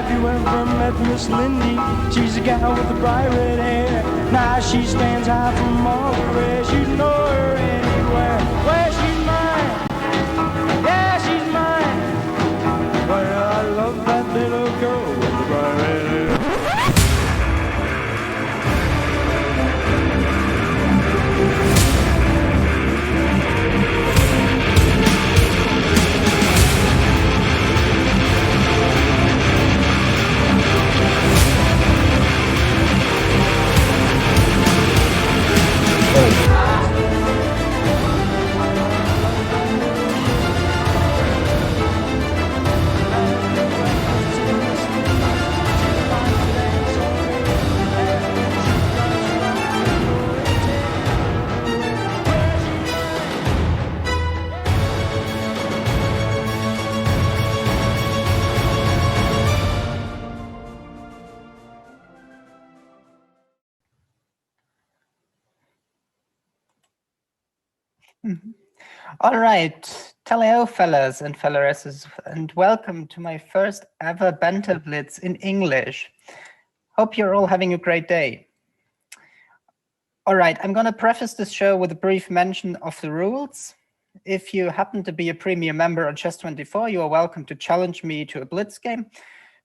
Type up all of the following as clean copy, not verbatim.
if you ever met Miss Lindy, she's a gal with the bright red hair. Now she stands high from all the rest. You know her anywhere. Well, she's mine. Yeah, she's mine. Well, I love that little girl with the bright red hair. All right, tally-ho, fellas and fellaresses, and welcome to my first ever Banter Blitz in English. Hope you're all having a great day. All right, I'm going to preface this show with a brief mention of the rules. If you happen to be a premium member on Chess24, you are welcome to challenge me to a Blitz game,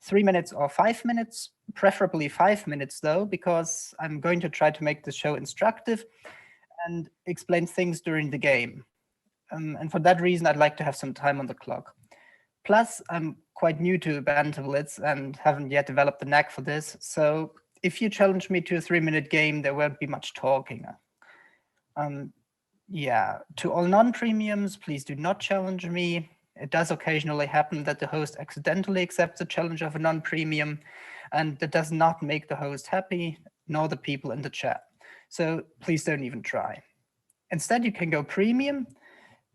3 minutes or 5 minutes, preferably 5 minutes though, because I'm going to try to make the show instructive and explain things during the game. And for that reason, I'd like to have some time on the clock. Plus, I'm quite new to Banter Blitz and haven't yet developed the knack for this. So if you challenge me to a 3-minute game, there won't be much talking. Yeah, to all non-premiums, please do not challenge me. It does occasionally happen that the host accidentally accepts the challenge of a non-premium, and that does not make the host happy, nor the people in the chat. So please don't even try. Instead, you can go premium.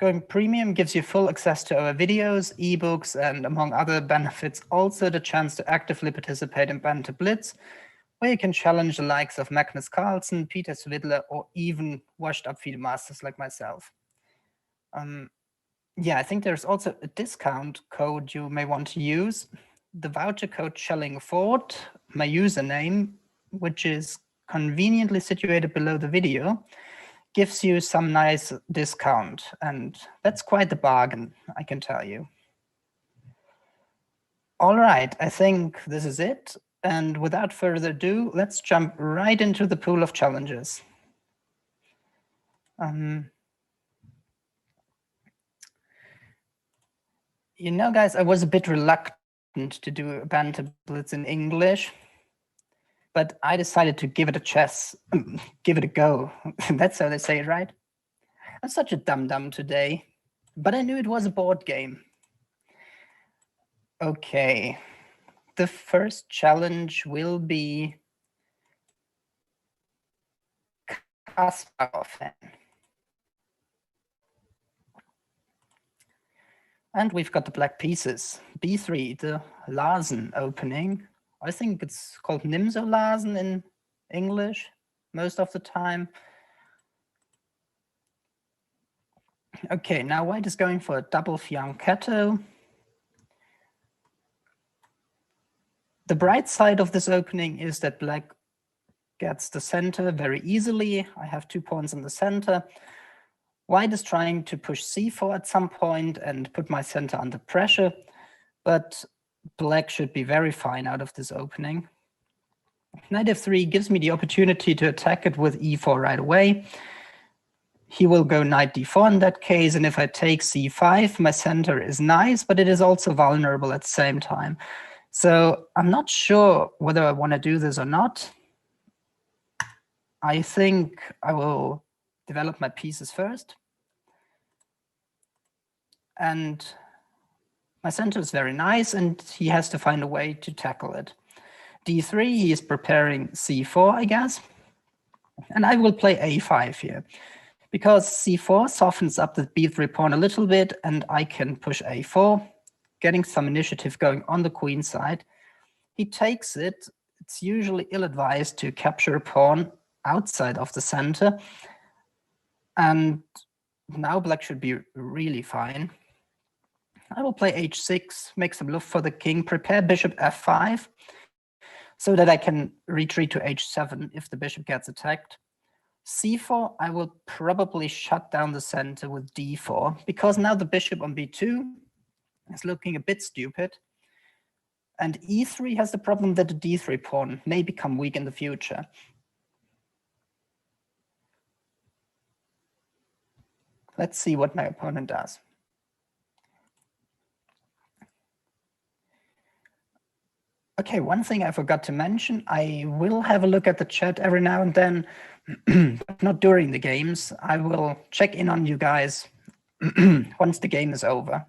Going premium gives you full access to our videos, ebooks, and among other benefits, also the chance to actively participate in Banter Blitz, where you can challenge the likes of Magnus Carlsen, Peter Svidler, or even washed-up FIDE masters like myself. Yeah, I think there's also a discount code you may want to use. The voucher code Schellingford, my username, which is conveniently situated below the video, gives you some nice discount, and that's quite the bargain, I can tell you. All right, I think this is it, and without further ado, let's jump right into the pool of challenges. You know, guys, I was a bit reluctant to do a Banter Blitz in English, but I decided to give it a go. That's how they say it, right? I'm such a dum-dum today, but I knew it was a board game. Okay, the first challenge will be Kasparov. And we've got the black pieces. B3, the Larsen opening. I think it's called Nimzo-Larsen in English most of the time. Okay, now white is going for a double fianchetto. The bright side of this opening is that black gets the center very easily. I have 2 pawns in the center. White is trying to push c4 at some point and put my center under pressure, but black should be very fine out of this opening. Knight f3 gives me the opportunity to attack it with e4 right away. He will go knight d4 in that case, and if I take c5, my center is nice, but it is also vulnerable at the same time. So I'm not sure whether I want to do this or not. I think I will develop my pieces first. And my center is very nice, and he has to find a way to tackle it. d3, he is preparing c4, I guess. And I will play a5 here, because c4 softens up the b3 pawn a little bit, and I can push a4, getting some initiative going on the queen side. He takes it. It's usually ill-advised to capture a pawn outside of the center. And now black should be really fine. I will play h6, make some luft for the king, prepare bishop f5, so that I can retreat to h7 if the bishop gets attacked. c4, I will probably shut down the center with d4, because now the bishop on b2 is looking a bit stupid. And e3 has the problem that the d3 pawn may become weak in the future. Let's see what my opponent does. Okay, one thing I forgot to mention, I will have a look at the chat every now and then, but not during the games. I will check in on you guys once the game is over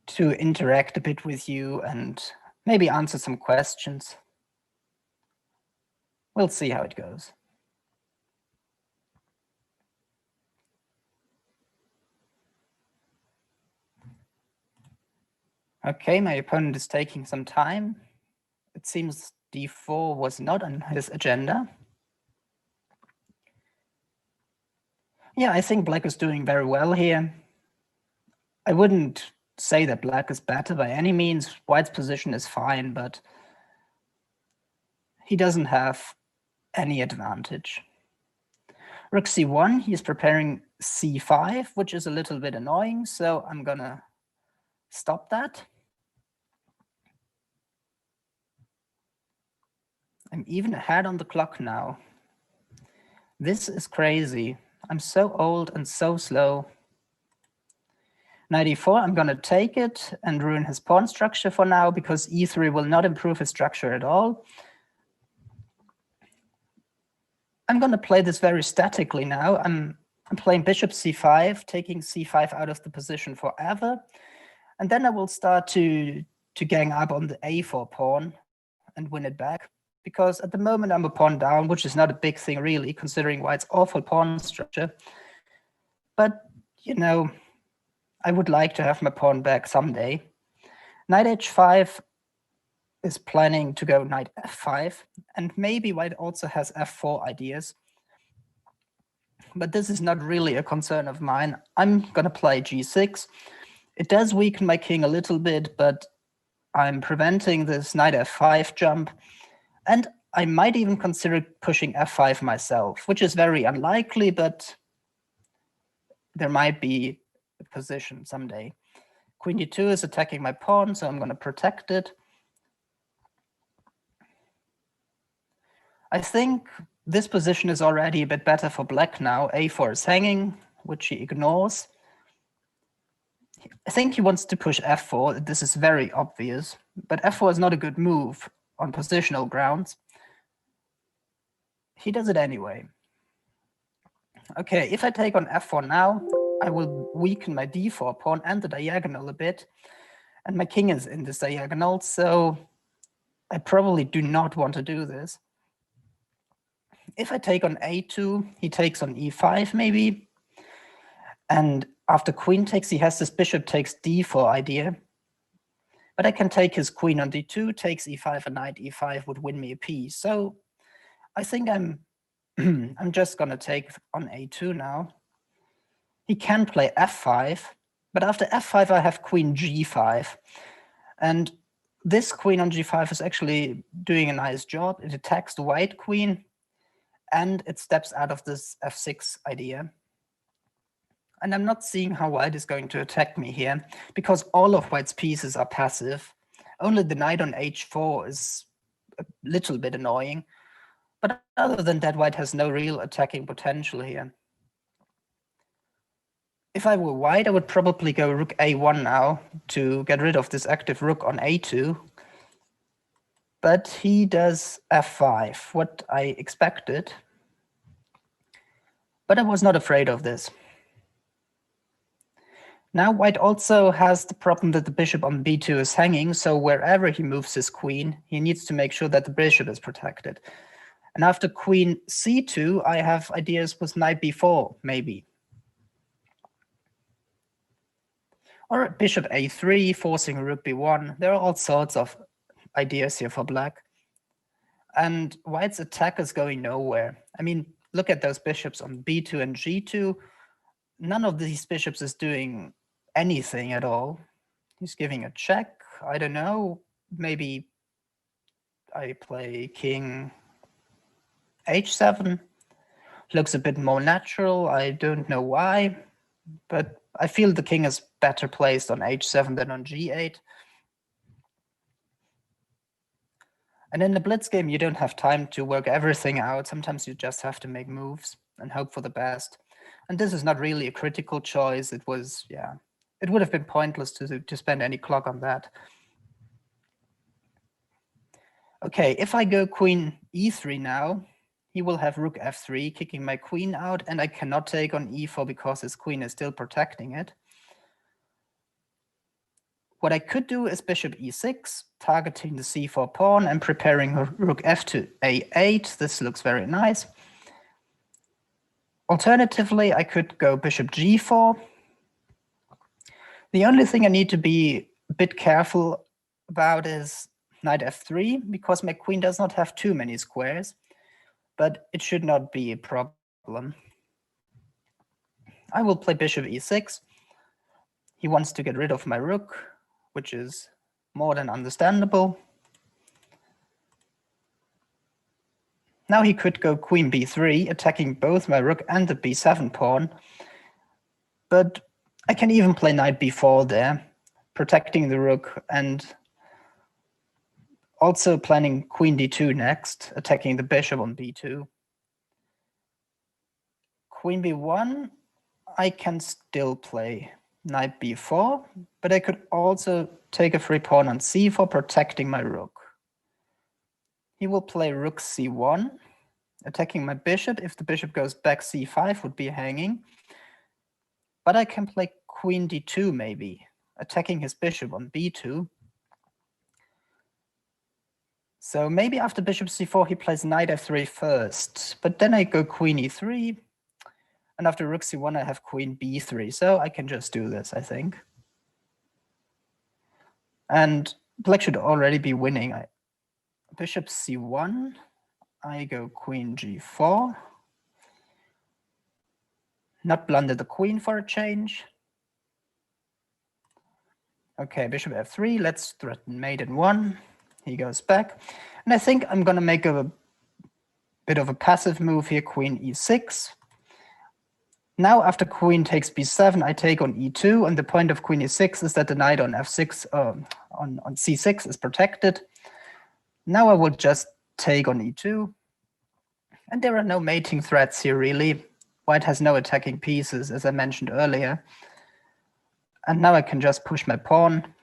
to interact a bit with you and maybe answer some questions. We'll see how it goes. Okay, my opponent is taking some time. It seems d4 was not on his agenda. Yeah, I think black is doing very well here. I wouldn't say that black is better by any means. White's position is fine, but he doesn't have any advantage. Rook c1, he's preparing c5, which is a little bit annoying, so I'm gonna stop that. I'm even ahead on the clock now. This is crazy. I'm so old and so slow. Knight e4, I'm gonna take it and ruin his pawn structure for now, because e3 will not improve his structure at all. I'm gonna play this very statically now. I'm playing bishop c5, taking c5 out of the position forever. And then I will start to gang up on the a4 pawn and win it back. Because at the moment I'm a pawn down, which is not a big thing really, considering White's awful pawn structure. But, you know, I would like to have my pawn back someday. Knight h5 is planning to go knight f5, and maybe White also has f4 ideas. But this is not really a concern of mine. I'm gonna play g6. It does weaken my king a little bit, but I'm preventing this knight f5 jump. And I might even consider pushing f5 myself, which is very unlikely, but there might be a position someday. Queen d2 is attacking my pawn, so I'm going to protect it. I think this position is already a bit better for black now. a4 is hanging, which he ignores. I think he wants to push f4. This is very obvious, but f4 is not a good move on positional grounds. He does it anyway. Okay, if I take on f4 now, I will weaken my d4 pawn and the diagonal a bit, and my king is in this diagonal, so I probably do not want to do this. If I take on a2, he takes on e5 maybe, and after queen takes, he has this bishop takes d4 idea. But I can take his queen on d2, takes e5, and knight e5 would win me a piece. So I think I'm just gonna take on a2 now. He can play f5, but after f5 I have queen g5. And this queen on g5 is actually doing a nice job. It attacks the white queen, and it steps out of this f6 idea. And I'm not seeing how white is going to attack me here, because all of white's pieces are passive. Only the knight on h4 is a little bit annoying. But other than that, white has no real attacking potential here. If I were white, I would probably go rook a1 now to get rid of this active rook on a2. But he does f5, what I expected. But I was not afraid of this. Now white also has the problem that the bishop on b2 is hanging, so wherever he moves his queen, he needs to make sure that the bishop is protected. And after queen c2, I have ideas with knight b4, maybe. Or bishop a3, forcing rook b1. There are all sorts of ideas here for black. And white's attack is going nowhere. I mean, look at those bishops on b2 and g2. none of these bishops is doing anything at all. He's giving a check. I don't know. Maybe I play king h7. Looks a bit more natural. I don't know why, but I feel the king is better placed on h7 than on g8. And in the blitz game, you don't have time to work everything out. Sometimes you just have to make moves and hope for the best. And this is not really a critical choice. It was, yeah, it would have been pointless to spend any clock on that. Okay, if I go queen e3 now, he will have rook f3, kicking my queen out, and I cannot take on e4 because his queen is still protecting it. What I could do is bishop e6, targeting the c4 pawn and preparing rook f to a8. This looks very nice. Alternatively, I could go bishop g4. The only thing I need to be a bit careful about is knight f3, because my queen does not have too many squares, but it should not be a problem. I will play bishop e6. He wants to get rid of my rook, which is more than understandable. Now he could go queen b3, attacking both my rook and the b7 pawn. But I can even play knight b4 there, protecting the rook, and also planning queen d2 next, attacking the bishop on b2. Queen b1, I can still play knight b4, but I could also take a free pawn on c4, protecting my rook. He will play rook c1, attacking my bishop. If the bishop goes back, c5 would be hanging. But I can play queen d2 maybe, attacking his bishop on b2. So maybe after bishop c4, he plays knight f3 first, but then I go queen e3, and after rook c1, I have queen b3. So I can just do this, I think. And black should already be winning. Bishop c1, I go queen g4. Not blunder the queen for a change. Okay, bishop f3, let's threaten mate in 1. He goes back. And I think I'm going to make a bit of a passive move here, queen e6. Now after queen takes b7, I take on e2, and the point of queen e6 is that the knight on f6, on c6 is protected. Now I will just take on e2. And there are no mating threats here, really. White has no attacking pieces, as I mentioned earlier. And now I can just push my pawn.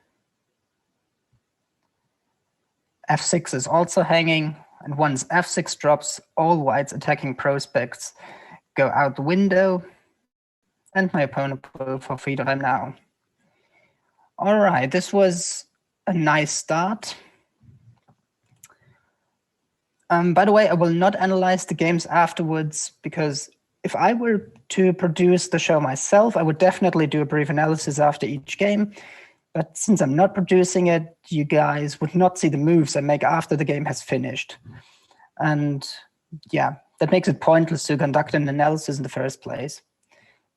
f6 is also hanging, and once f6 drops, all white's attacking prospects go out the window, and my opponent will forfeit time now. All right, this was a nice start. By the way, I will not analyze the games afterwards, because if I were to produce the show myself, I would definitely do a brief analysis after each game. But since I'm not producing it, you guys would not see the moves I make after the game has finished. And yeah, that makes it pointless to conduct an analysis in the first place.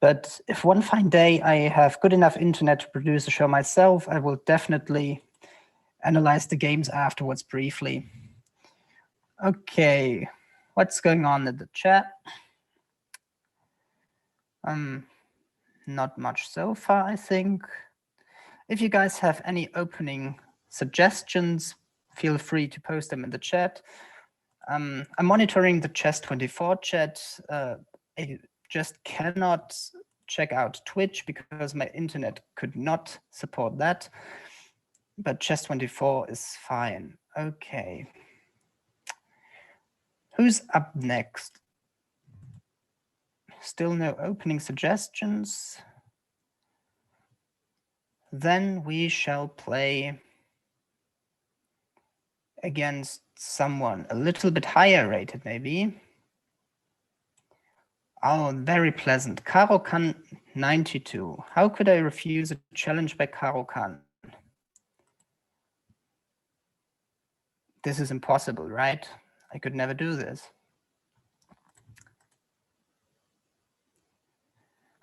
But if one fine day I have good enough internet to produce a show myself, I will definitely analyze the games afterwards briefly. Okay, what's going on in the chat? Not much so far, I think. If you guys have any opening suggestions, feel free to post them in the chat. I'm monitoring the Chess24 chat. I just cannot check out Twitch because my internet could not support that. But Chess24 is fine. Okay. Who's up next? Still no opening suggestions. Then we shall play against someone a little bit higher rated, maybe. Oh, very pleasant. Caro-Kann 92. How could I refuse a challenge by Caro-Kann? This is impossible, right? I could never do this.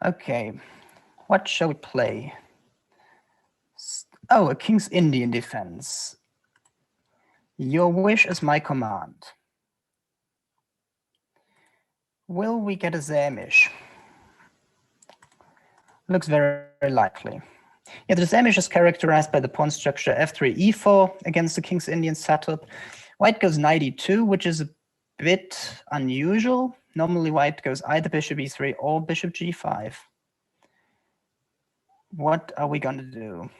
Okay, what shall we play? Oh, a King's Indian defense. Your wish is my command. Will we get a Samish? Looks very likely. Yeah, the Samish is characterized by the pawn structure f3, e4 against the King's Indian setup. White goes knight e2, which is a bit unusual. Normally white goes either bishop e3 or bishop g5. What are we going to do?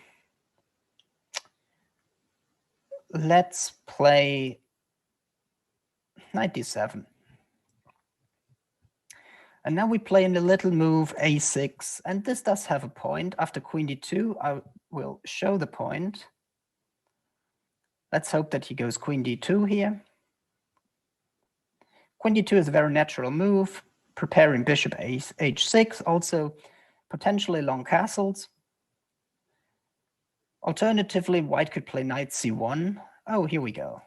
Let's play knight d7. And now we play in the little move a6, and this does have a point. After queen d2, I will show the point. Let's hope that he goes queen d2 here. Queen d2 is a very natural move, preparing bishop h6, also potentially long castles. Alternatively, white could play knight c1. Oh, here we go.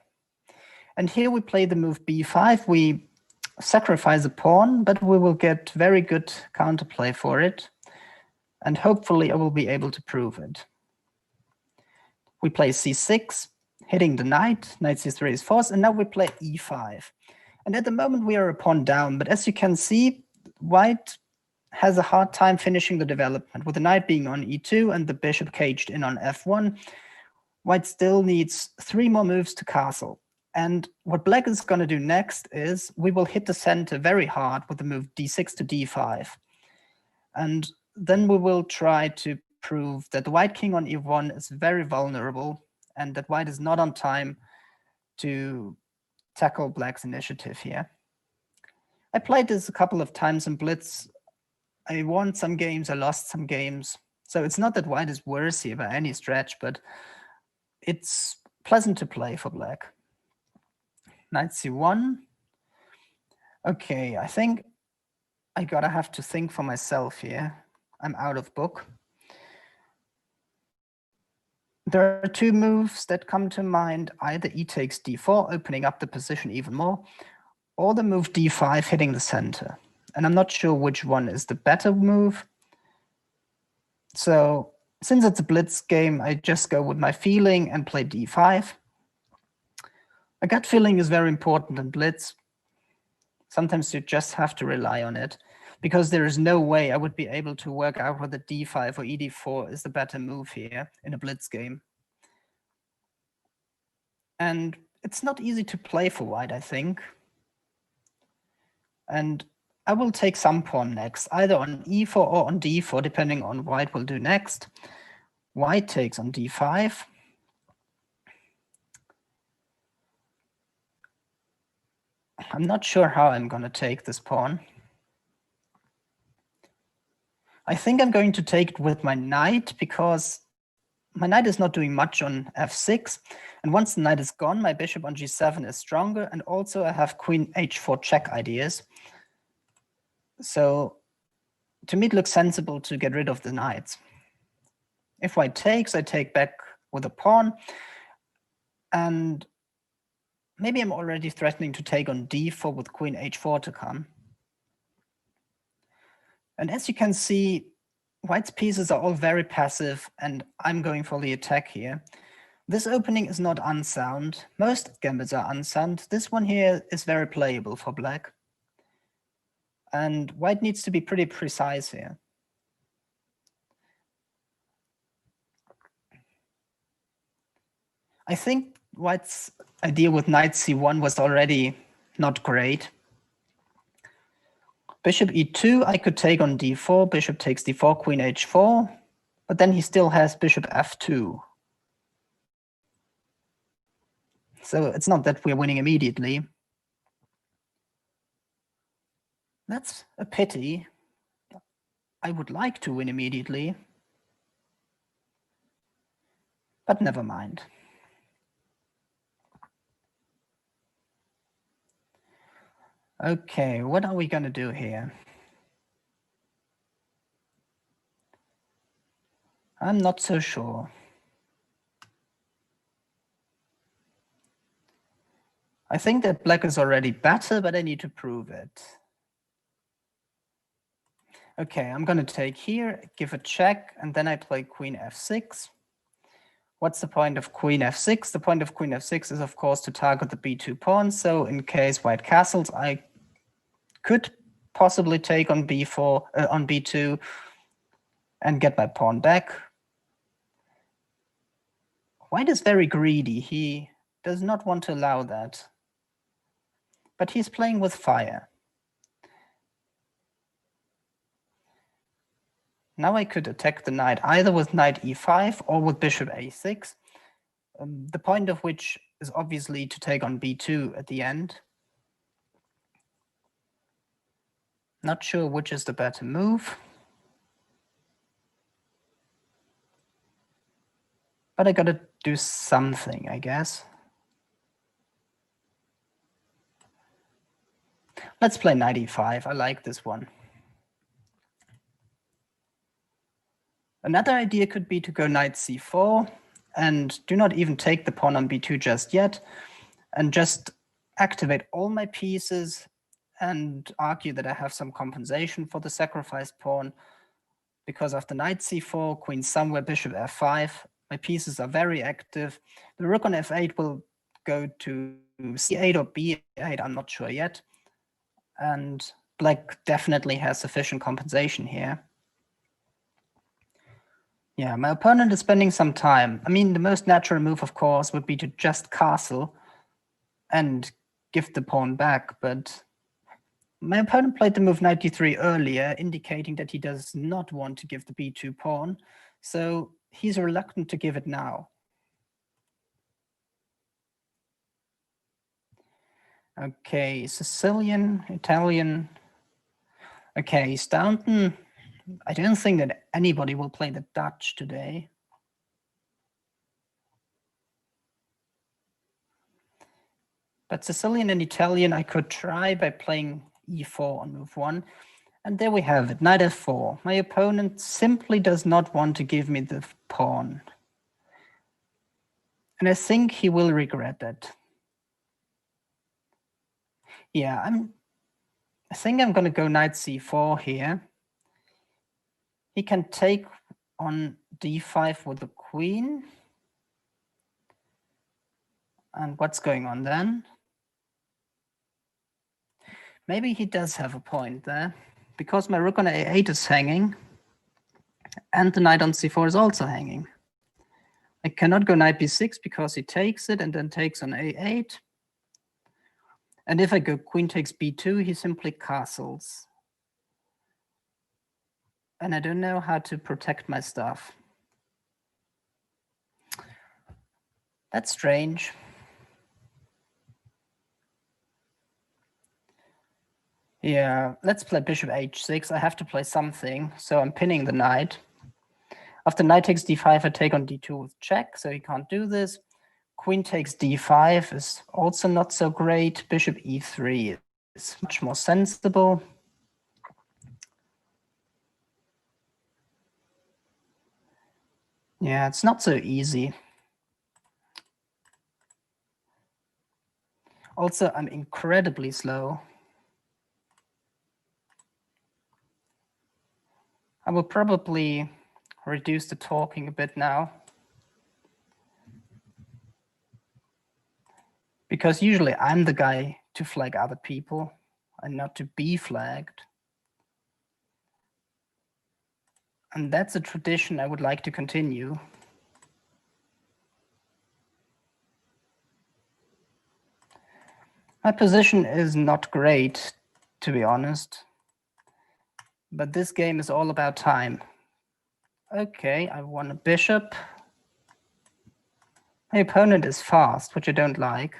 And here we play the move b5. We sacrifice a pawn, but we will get very good counterplay for it. And hopefully I will be able to prove it. We play c6, hitting the knight. Knight c3 is forced, and now we play e5. And at the moment we are a pawn down, but as you can see, white has a hard time finishing the development. With the knight being on e2 and the bishop caged in on f1, white still needs 3 more moves to castle. And what black is going to do next is we will hit the center very hard with the move d6 to d5. And then we will try to prove that the white king on e1 is very vulnerable and that white is not on time to tackle black's initiative here. I played this a couple of times in Blitz. I won some games, I lost some games. So it's not that white is worse here by any stretch, but it's pleasant to play for black. Knight c1. Okay, I think I gotta have to think for myself here. I'm out of book. There are 2 moves that come to mind, either e takes d4, opening up the position even more, or the move d5, hitting the center. And I'm not sure which one is the better move. So since it's a blitz game, I just go with my feeling and play d5. A gut feeling is very important in blitz. Sometimes you just have to rely on it, because there is no way I would be able to work out whether d5 or ed4 is the better move here in a blitz game. And it's not easy to play for white, I think. And I will take some pawn next, either on e4 or on d4, depending on what white will do next. White takes on d5. I'm not sure how I'm going to take this pawn. I think I'm going to take it with my knight, because my knight is not doing much on f6. And once the knight is gone, my bishop on g7 is stronger. And also I have queen h4 check ideas. So to me, it looks sensible to get rid of the knights. If white takes, I take back with a pawn. And maybe I'm already threatening to take on d4 with queen h4 to come. And as you can see, white's pieces are all very passive, and I'm going for the attack here. This opening is not unsound. Most gambits are unsound. This one here is very playable for black. And white needs to be pretty precise here. I think white's idea with knight c1 was already not great. Bishop e2, I could take on d4, bishop takes d4, queen h4, but then he still has bishop f2. So it's not that we're winning immediately. That's a pity. I would like to win immediately, but never mind. Okay, what are we going to do here? I'm not so sure. I think that black is already better, but I need to prove it. Okay, I'm going to take here, give a check, and then I play queen f6. What's the point of queen f6? The point of queen f6 is, of course, to target the b2 pawn. So in case white castles, I could possibly take on b4, on b2, and get my pawn back. White is very greedy. He does not want to allow that. But he's playing with fire. Now I could attack the knight either with knight e5 or with bishop a6, the point of which is obviously to take on b2 at the end. Not sure which is the better move. But I gotta do something, I guess. Let's play knight e5. I like this one. Another idea could be to go knight c4 and do not even take the pawn on b2 just yet, and just activate all my pieces and argue that I have some compensation for the sacrificed pawn. Because after knight c4, queen somewhere, bishop f5, my pieces are very active. The rook on f8 will go to c8 or b8, I'm not sure yet. And black definitely has sufficient compensation here. Yeah, my opponent is spending some time. I mean, the most natural move, of course, would be to just castle and give the pawn back, but my opponent played the move knight d3 earlier, indicating that he does not want to give the b2 pawn, so he's reluctant to give it now. Okay, Sicilian, Italian. Okay, Staunton. I don't think that anybody will play the Dutch today. But Sicilian and Italian I could try by playing e4 on move 1. And there we have it, knight f4. My opponent simply does not want to give me the pawn. And I think he will regret that. Yeah, I think I'm going to go knight c4 here. He can take on d5 with the queen. And what's going on then? Maybe he does have a point there, because my rook on a8 is hanging, and the knight on c4 is also hanging. I cannot go knight b6 because he takes it and then takes on a8. And if I go queen takes b2, he simply castles. And I don't know how to protect my stuff. That's strange. Yeah, let's play bishop h6. I have to play something, so I'm pinning the knight. After knight takes d5, I take on d2 with check, so he can't do this. Queen takes d5 is also not so great. Bishop e3 is much more sensible. Yeah, it's not so easy. Also, I'm incredibly slow. I will probably reduce the talking a bit now, because usually I'm the guy to flag other people and not to be flagged. And that's a tradition I would like to continue. My position is not great, to be honest, but this game is all about time. Okay, I won a bishop. My opponent is fast, which I don't like.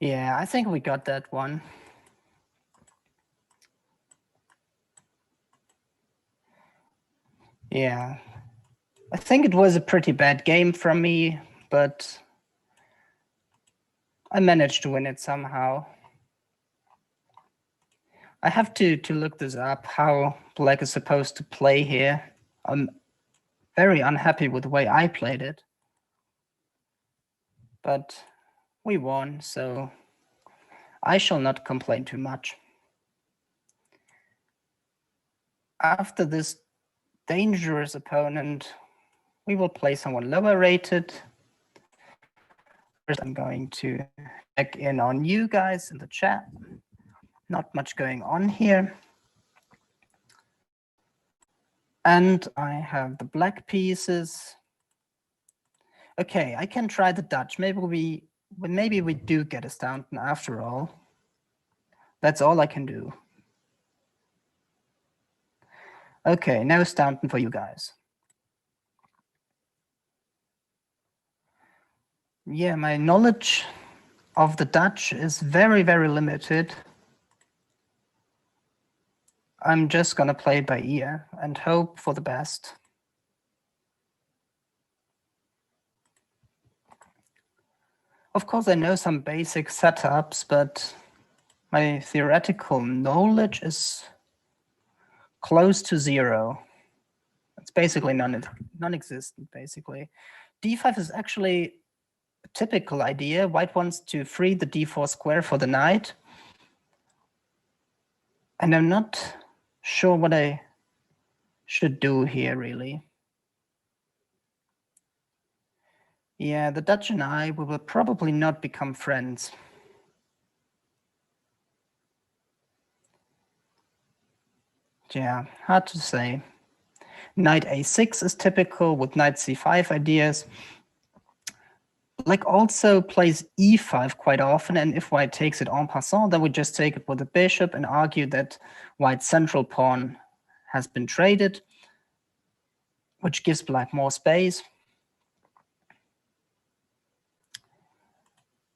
Yeah, I think we got that one. Yeah, I think it was a pretty bad game from me, but I managed to win it somehow. I have to look this up, how black is supposed to play here. I'm very unhappy with the way I played it. But we won, so I shall not complain too much. After this dangerous opponent, we will play someone lower rated. First, I'm going to check in on you guys in the chat. Not much going on here. And I have the black pieces. Okay, I can try the Dutch. Maybe we do get a Staunton after all. That's all I can do. Okay, no Staunton for you guys. Yeah, my knowledge of the Dutch is very, very limited. I'm just gonna play it by ear and hope for the best. Of course, I know some basic setups, but my theoretical knowledge is close to zero. It's basically non-existent, basically. D5 is actually a typical idea. White wants to free the d4 square for the knight. And I'm not sure what I should do here, really. Yeah, the Dutch and I, we will probably not become friends. Yeah, hard to say. Knight a6 is typical with knight c5 ideas. Black also plays e5 quite often, and if white takes it en passant, then we just take it with the bishop and argue that white's central pawn has been traded, which gives black more space.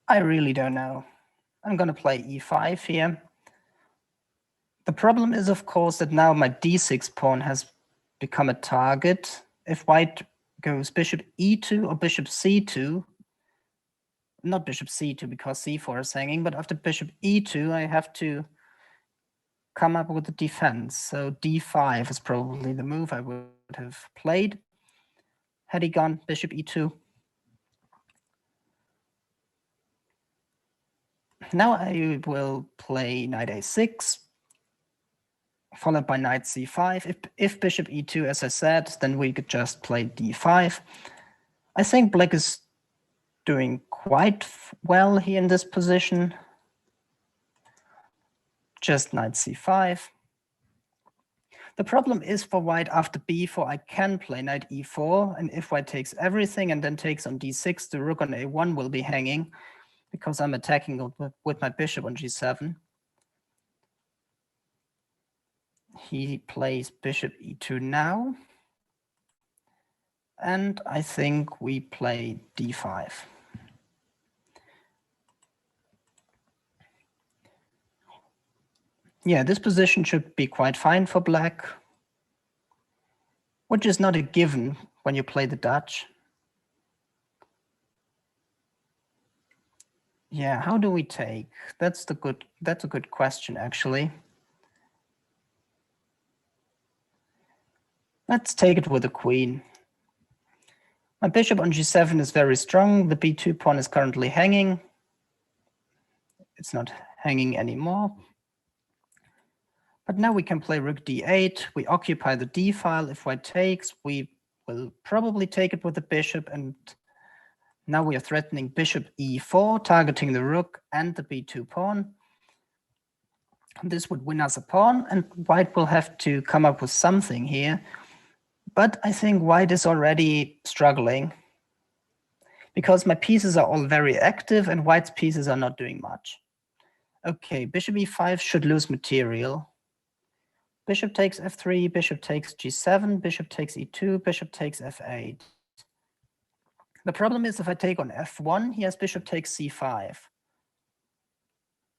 I really don't know. I'm going to play e5 here. The problem is, of course, that now my d6 pawn has become a target. If white goes bishop e2 or bishop c2, not bishop c2 because c4 is hanging, but after bishop e2, I have to come up with a defense. So d5 is probably the move I would have played had he gone bishop e2. Now I will play knight a6, followed by knight c5. If bishop e2, as I said, then we could just play d5. I think black is doing quite well here in this position. Just knight c5. The problem is for white after b4, I can play knight e4, and if white takes everything and then takes on d6, the rook on a1 will be hanging because I'm attacking with my bishop on g7. He plays bishop e2 now, and I think we play d5. Yeah, this position should be quite fine for black, which is not a given when you play the Dutch. Yeah, how do we take? That's a good question, actually. Let's take it with the queen. My bishop on g7 is very strong. The b2 pawn is currently hanging. It's not hanging anymore. But now we can play rook d8. We occupy the d file. If white takes, we will probably take it with the bishop. And now we are threatening bishop e4, targeting the rook and the b2 pawn. This would win us a pawn, and white will have to come up with something here. But I think white is already struggling because my pieces are all very active and white's pieces are not doing much. Okay, bishop e5 should lose material. Bishop takes f3, bishop takes g7, bishop takes e2, bishop takes f8. The problem is if I take on f1, he has bishop takes c5.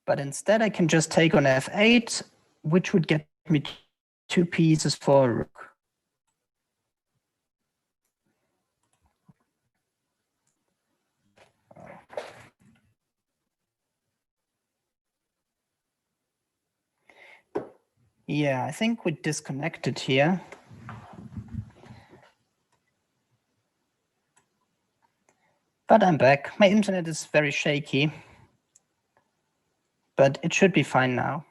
But instead I can just take on f8, which would get me 2 pieces for a rook. Yeah, I think we disconnected here. But I'm back. My internet is very shaky, but it should be fine now.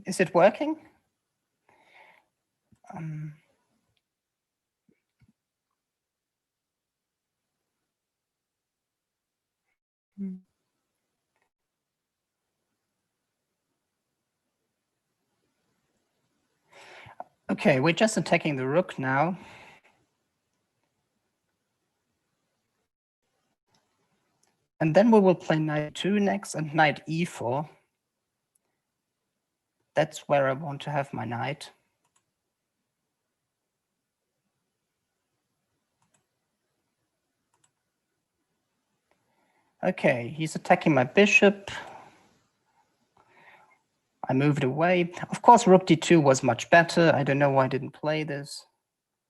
Is it working? Okay, we're just attacking the rook now. And then we will play knight 2 next and knight e4. That's where I want to have my knight. Okay, he's attacking my bishop. I moved away. Of course, rook d2 was much better. I don't know why I didn't play this.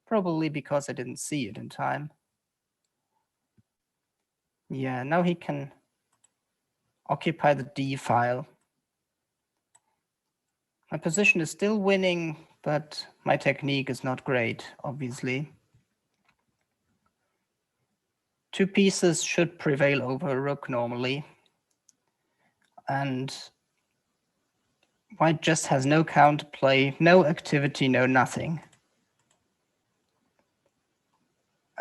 Probably because I didn't see it in time. Yeah, now he can occupy the d file. My position is still winning, but my technique is not great, obviously. Two pieces should prevail over a rook normally. And white just has no counterplay, no activity, no nothing.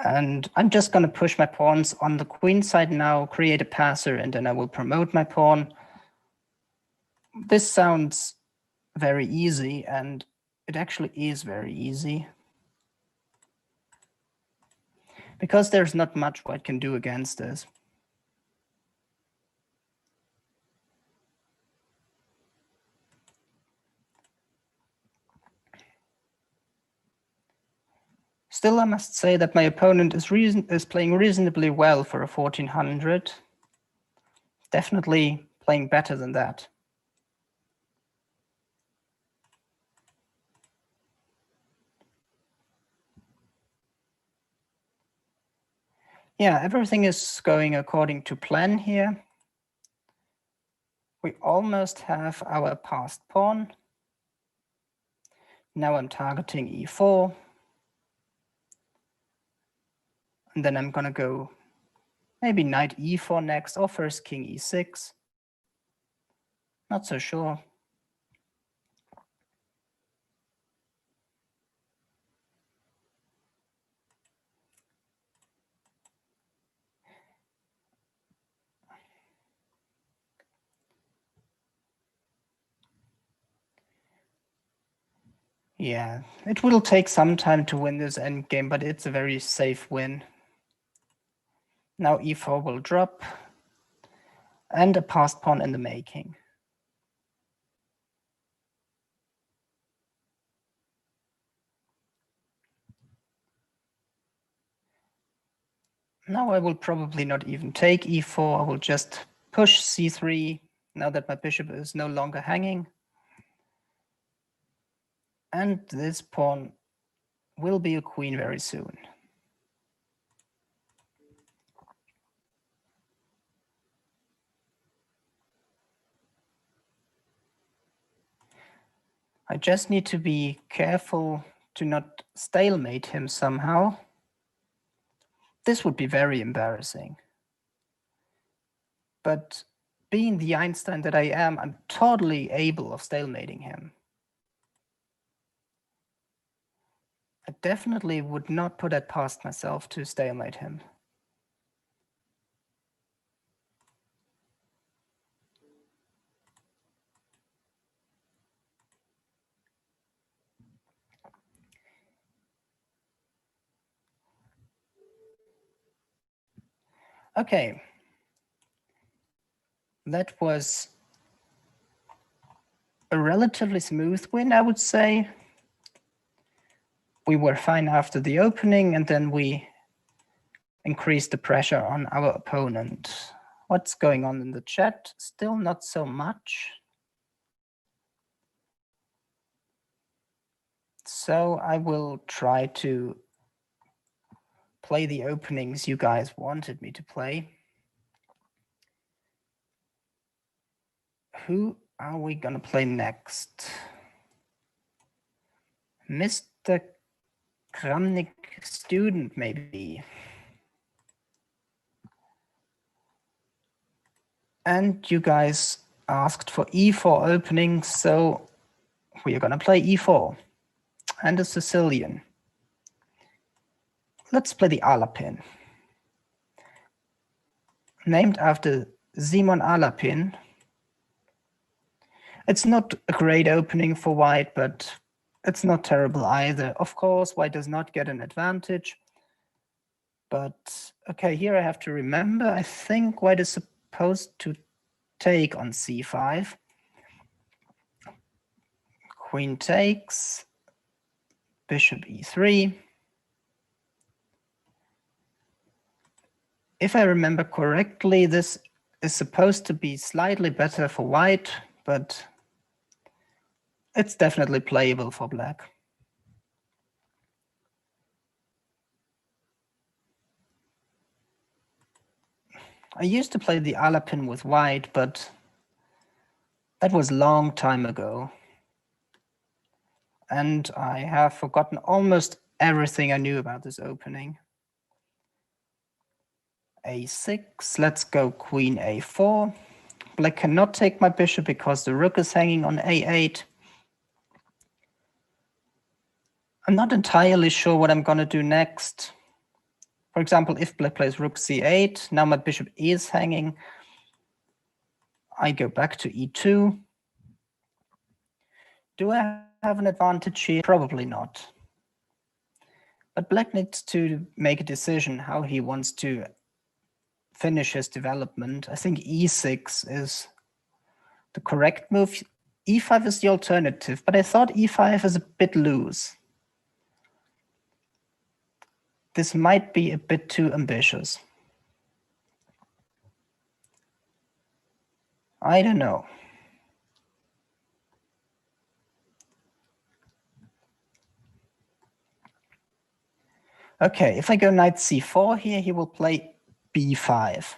And I'm just going to push my pawns on the queen side now, create a passer, and then I will promote my pawn. This sounds very easy, and it actually is very easy. Because there's not much white can do against this. Still, I must say that my opponent is playing reasonably well for a 1400. Definitely playing better than that. Yeah, everything is going according to plan here. We almost have our passed pawn. Now I'm targeting e4. And then I'm going to go maybe knight e4 next, or first king e6. Not so sure. Yeah, it will take some time to win this endgame, but it's a very safe win. Now e4 will drop, and a passed pawn in the making. Now I will probably not even take e4, I will just push c3, now that my bishop is no longer hanging. And this pawn will be a queen very soon. I just need to be careful to not stalemate him somehow. This would be very embarrassing. But being the Einstein that I am, I'm totally able of stalemating him. I definitely would not put it past myself to stalemate him. Okay. That was a relatively smooth win, I would say. We were fine after the opening, and then we increased the pressure on our opponent. What's going on in the chat? Still not so much. So I will try to play the openings you guys wanted me to play. Who are we gonna play next? Mr. Kramnik student, maybe. And you guys asked for e4 openings, so we are gonna play e4 and a Sicilian. Let's play the Alapin. Named after Simon Alapin. It's not a great opening for white, but it's not terrible either. Of course, white does not get an advantage. But okay, here I have to remember, I think white is supposed to take on c5. Queen takes, bishop e3. If I remember correctly, this is supposed to be slightly better for white, but it's definitely playable for black. I used to play the Alapin with white, but that was a long time ago. And I have forgotten almost everything I knew about this opening. a6, let's go queen a4. Black cannot take my bishop because the rook is hanging on a8. I'm not entirely sure what I'm gonna do next. For example, if black plays rook c8, now my bishop is hanging. I go back to e2. Do I have an advantage here? Probably not. But black needs to make a decision how he wants to finish his development. I think e6 is the correct move. e5 is the alternative, but I thought e5 is a bit loose. This might be a bit too ambitious. I don't know. Okay, if I go knight c4 here, he will play b5.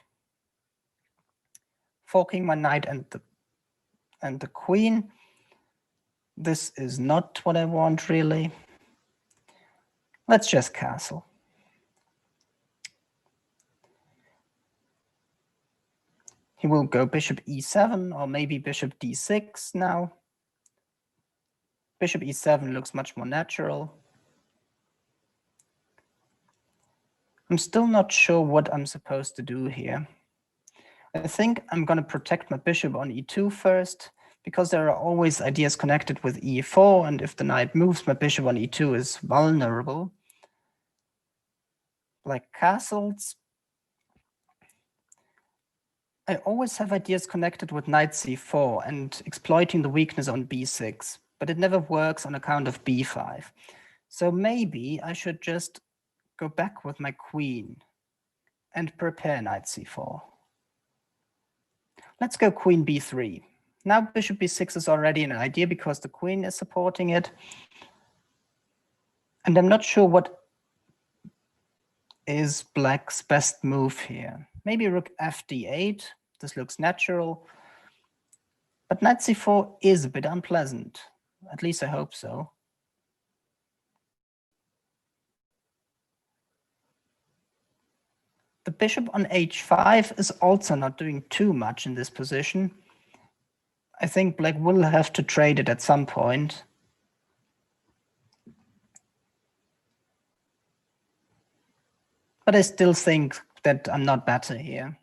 Forking my knight and the queen. This is not what I want, really. Let's just castle. He will go bishop e7 or maybe bishop d6 now. Bishop e7 looks much more natural. I'm still not sure what I'm supposed to do here. I think I'm going to protect my bishop on e2 first, because there are always ideas connected with e4, and if the knight moves, my bishop on e2 is vulnerable. Like castles, I always have ideas connected with knight c4 and exploiting the weakness on b6, but it never works on account of b5. So maybe I should just go back with my queen and prepare knight c4. Let's go queen b3. Now bishop b6 is already an idea because the queen is supporting it. And I'm not sure what is black's best move here. Maybe rook fd8. This looks natural. But knight c4 is a bit unpleasant. At least I hope so. The bishop on h5 is also not doing too much in this position. I think black will have to trade it at some point. But I still think that I'm not better here.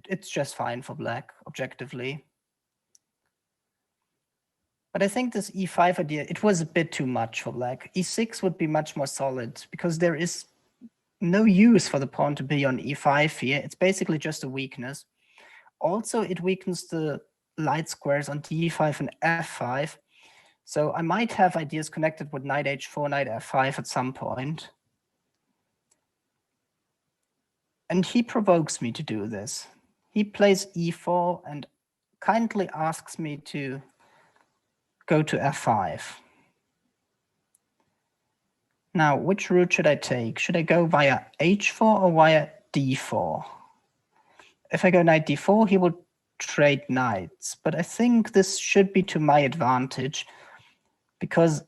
It's just fine for black, objectively. But I think this e5 idea, it was a bit too much for black. e6 would be much more solid, because there is no use for the pawn to be on e5 here. It's basically just a weakness. Also, it weakens the light squares on d5 and f5. So I might have ideas connected with knight h4, knight f5 at some point. And he provokes me to do this. He plays e4 and kindly asks me to go to f5. Now, which route should I take? Should I go via h4 or via d4? If I go knight d4, he will trade knights, but I think this should be to my advantage because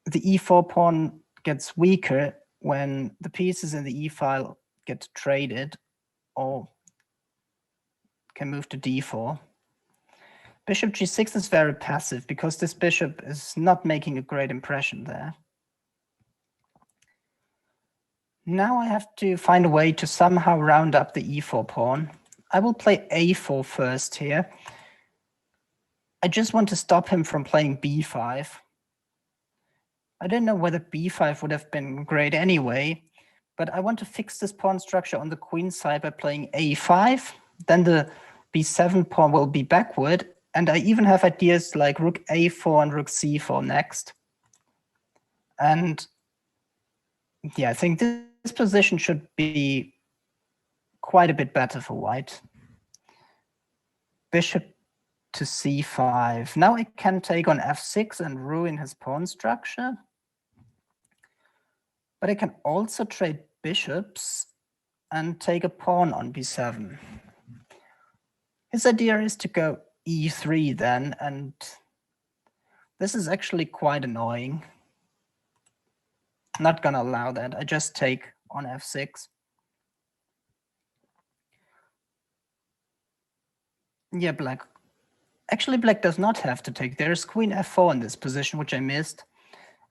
the e4 pawn gets weaker when the pieces in the e-file get traded or can move to d4. Bishop g6 is very passive because this bishop is not making a great impression there. Now I have to find a way to somehow round up the e4 pawn. I will play a4 first here. I just want to stop him from playing b5. I don't know whether b5 would have been great anyway, but I want to fix this pawn structure on the queen side by playing a5. Then the b7 pawn will be backward, and I even have ideas like rook a4 and rook c4 next. And yeah, I think this position should be quite a bit better for white. Bishop to c5. Now I can take on f6 and ruin his pawn structure. But I can also trade bishops and take a pawn on b7. His idea is to go e3 then, and this is actually quite annoying. Not gonna allow that. I just take on f6. Yeah, black. Actually, black does not have to take. There's queen f4 in this position, which I missed.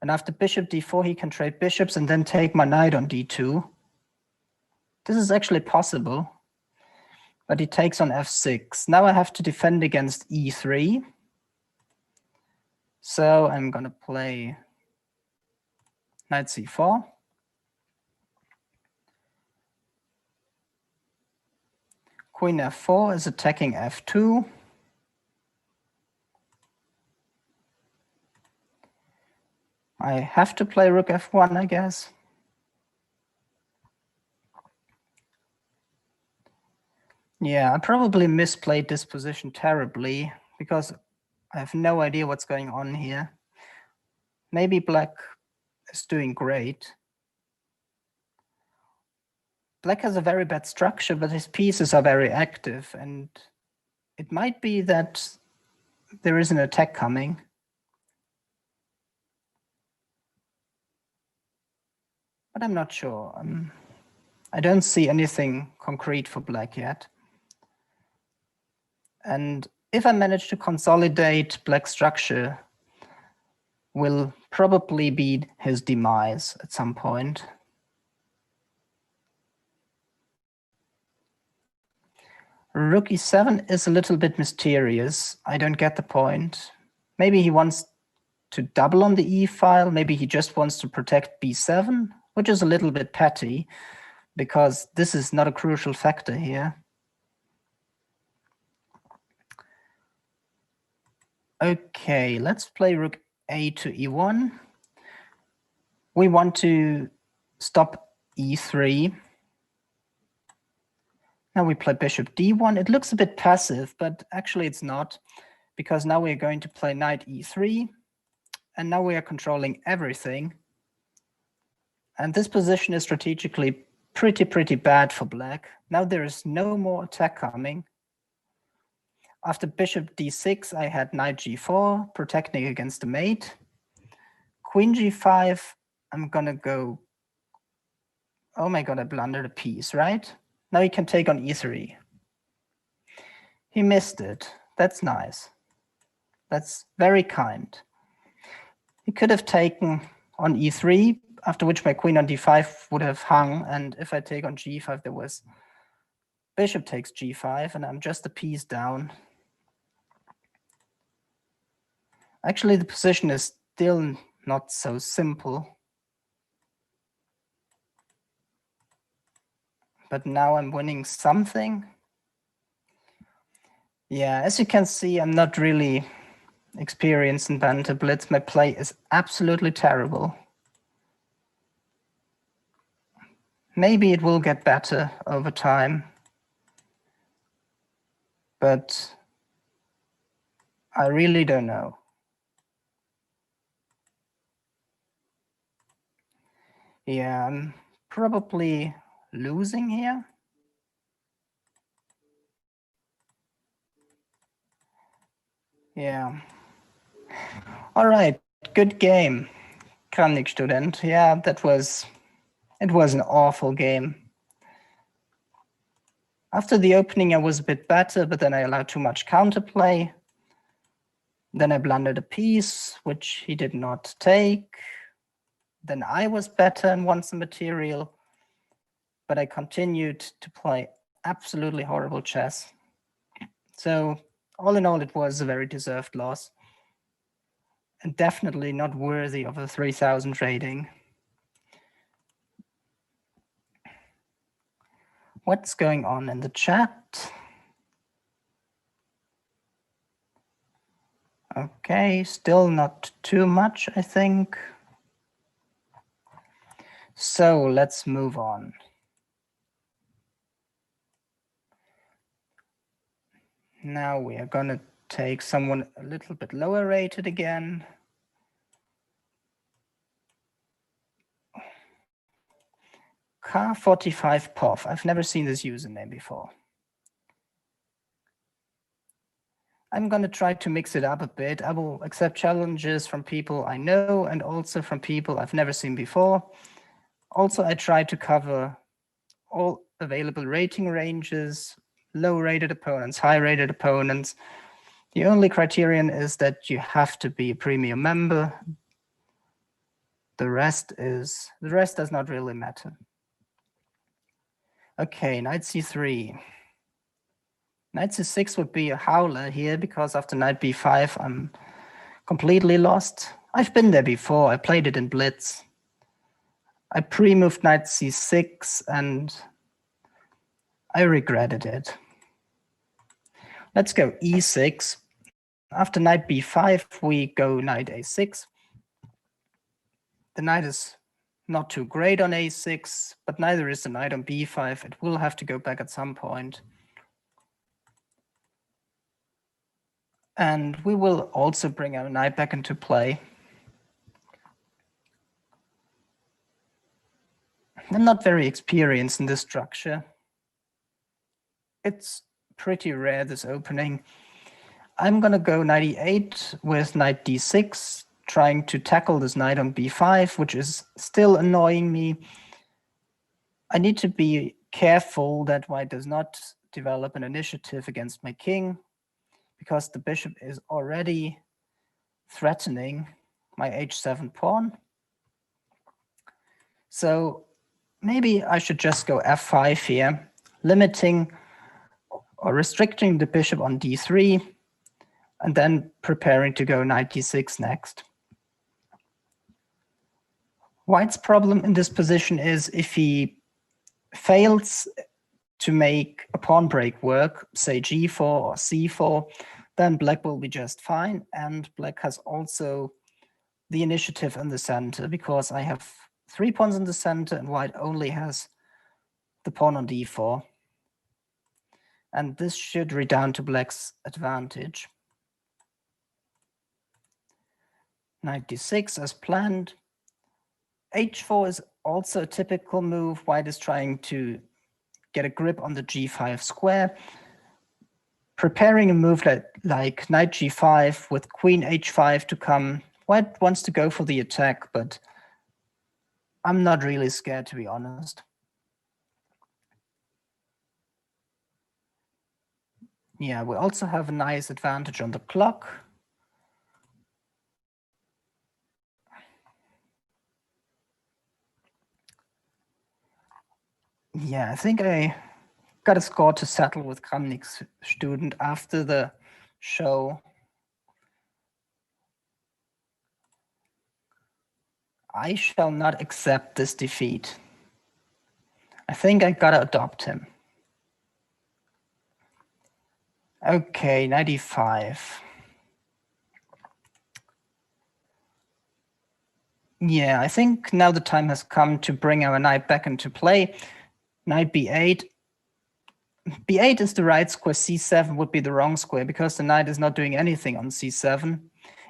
And after bishop d4, he can trade bishops and then take my knight on d2. This is actually possible. But he takes on f6. Now I have to defend against e3. So I'm going to play knight c4. Queen f4 is attacking f2. I have to play rook f1, I guess. Yeah, I probably misplayed this position terribly because I have no idea what's going on here. Maybe black is doing great. Black has a very bad structure, but his pieces are very active, and it might be that there is an attack coming. But I'm not sure. I don't see anything concrete for black yet. And if I manage to consolidate black's structure, will probably be his demise at some point. Rook e7 is a little bit mysterious. I don't get the point. Maybe he wants to double on the e-file. Maybe he just wants to protect b7, which is a little bit petty because this is not a crucial factor here. Okay, let's play rook a to e1. We want to stop e3. Now we play bishop d1. It looks a bit passive, but actually it's not, because now we're going to play knight e3, and now we are controlling everything. And this position is strategically pretty bad for black. Now there is no more attack coming. After bishop d6, I had knight g4, protecting against the mate. Queen g5, I'm gonna go... Oh my god, I blundered a piece, right? Now he can take on e3. He missed it. That's nice. That's very kind. He could have taken on e3, after which my queen on d5 would have hung, and if I take on g5, there was bishop takes g5, and I'm just a piece down. Actually, the position is still not so simple. But now I'm winning something. Yeah, as you can see, I'm not really experienced in Banter Blitz. My play is absolutely terrible. Maybe it will get better over time. But I really don't know. Yeah, I'm probably losing here. Yeah. All right, good game, Kramnik student. Yeah, it was an awful game. After the opening, I was a bit better, but then I allowed too much counterplay. Then I blundered a piece, which he did not take. Then I was better and won some material, but I continued to play absolutely horrible chess. So all in all, it was a very deserved loss and definitely not worthy of a 3000 rating. What's going on in the chat? Okay, still not too much, I think. So let's move on. Now we are going to take someone a little bit lower rated again. K45POV. I've never seen this username before. I'm going to try to mix it up a bit. I will accept challenges from people I know and also from people I've never seen before. Also, I try to cover all available rating ranges, low-rated opponents, high-rated opponents. The only criterion is that you have to be a premium member. The rest does not really matter. Okay, knight c3. Knight c6 would be a howler here because after knight b5, I'm completely lost. I've been there before. I played it in Blitz. I pre-moved knight c6 and I regretted it. Let's go e6. After knight b5, we go knight a6. The knight is not too great on a6, but neither is the knight on b5. It will have to go back at some point. And we will also bring our knight back into play. I'm not very experienced in this structure. It's pretty rare, this opening. I'm going to go knight e8 with knight d6, trying to tackle this knight on b5, which is still annoying me. I need to be careful that white does not develop an initiative against my king, because the bishop is already threatening my h7 pawn. So maybe I should just go f5 here, limiting or restricting the bishop on d3, and then preparing to go knight d6 next. White's problem in this position is if he fails to make a pawn break work, say g4 or c4, then black will be just fine. And black has also the initiative in the center because I have 3 pawns in the center and white only has the pawn on d4. And this should redound to black's advantage. Knight d6 as planned. h4 is also a typical move. White is trying to get a grip on the g5 square. Preparing a move like knight g5 with queen h5 to come. White wants to go for the attack, but I'm not really scared, to be honest. Yeah, we also have a nice advantage on the clock. Yeah, I think I got a score to settle with Kramnik's student after the show. I shall not accept this defeat. I think I gotta adopt him. Okay, 95. Yeah, I think now the time has come to bring our knight back into play. Knight b8. b8 is the right square, c7 would be the wrong square because the knight is not doing anything on c7.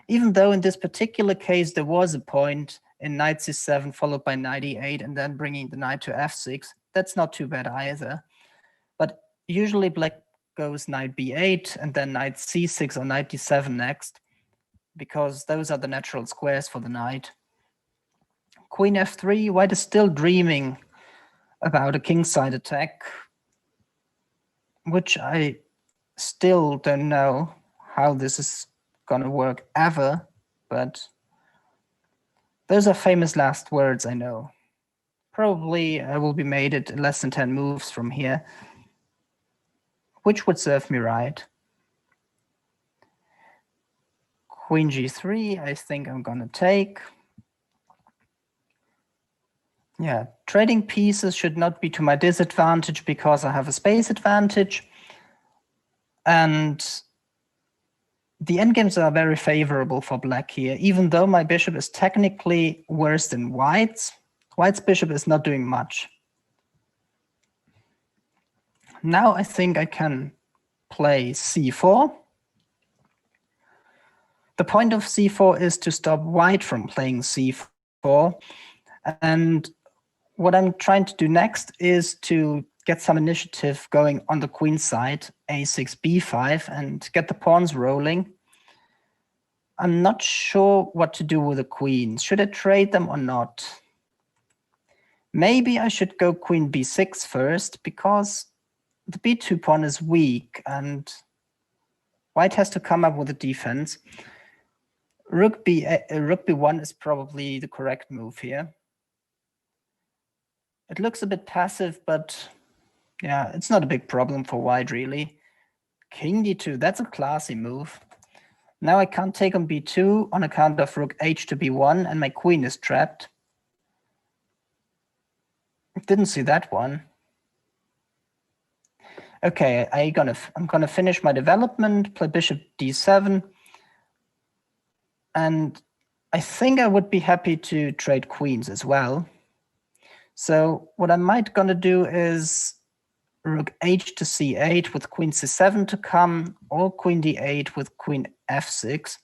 Even though in this particular case there was a point in knight c7 followed by knight e8 and then bringing the knight to f6. That's not too bad either. But usually black goes knight b8 and then knight c6 or knight d7 next, because those are the natural squares for the knight. Queen f3, white is still dreaming about a kingside attack, which I still don't know how this is gonna work ever, but those are famous last words, I know. Probably I will be mated in less than 10 moves from here, which would serve me right. Queen g3, I think I'm gonna take. Yeah, trading pieces should not be to my disadvantage because I have a space advantage. And the endgames are very favorable for black here, even though my bishop is technically worse than white's. White's bishop is not doing much. Now I think I can play c4. The point of c4 is to stop white from playing c4. And what I'm trying to do next is to get some initiative going on the queen side, a6, b5, and get the pawns rolling. I'm not sure what to do with the queens. Should I trade them or not? Maybe I should go queen b6 first, because the b2 pawn is weak and white has to come up with a defense. Rook b1 is probably the correct move here. It looks a bit passive, but yeah, it's not a big problem for white, really. King d2, that's a classy move. Now I can't take on b2 on account of rook h to b1, and my queen is trapped. Didn't see that one. Okay, I'm gonna finish my development, play bishop d7, and I think I would be happy to trade queens as well. So what I might gonna do is rook h to c8 with queen c7 to come, or queen d8 with queen f6.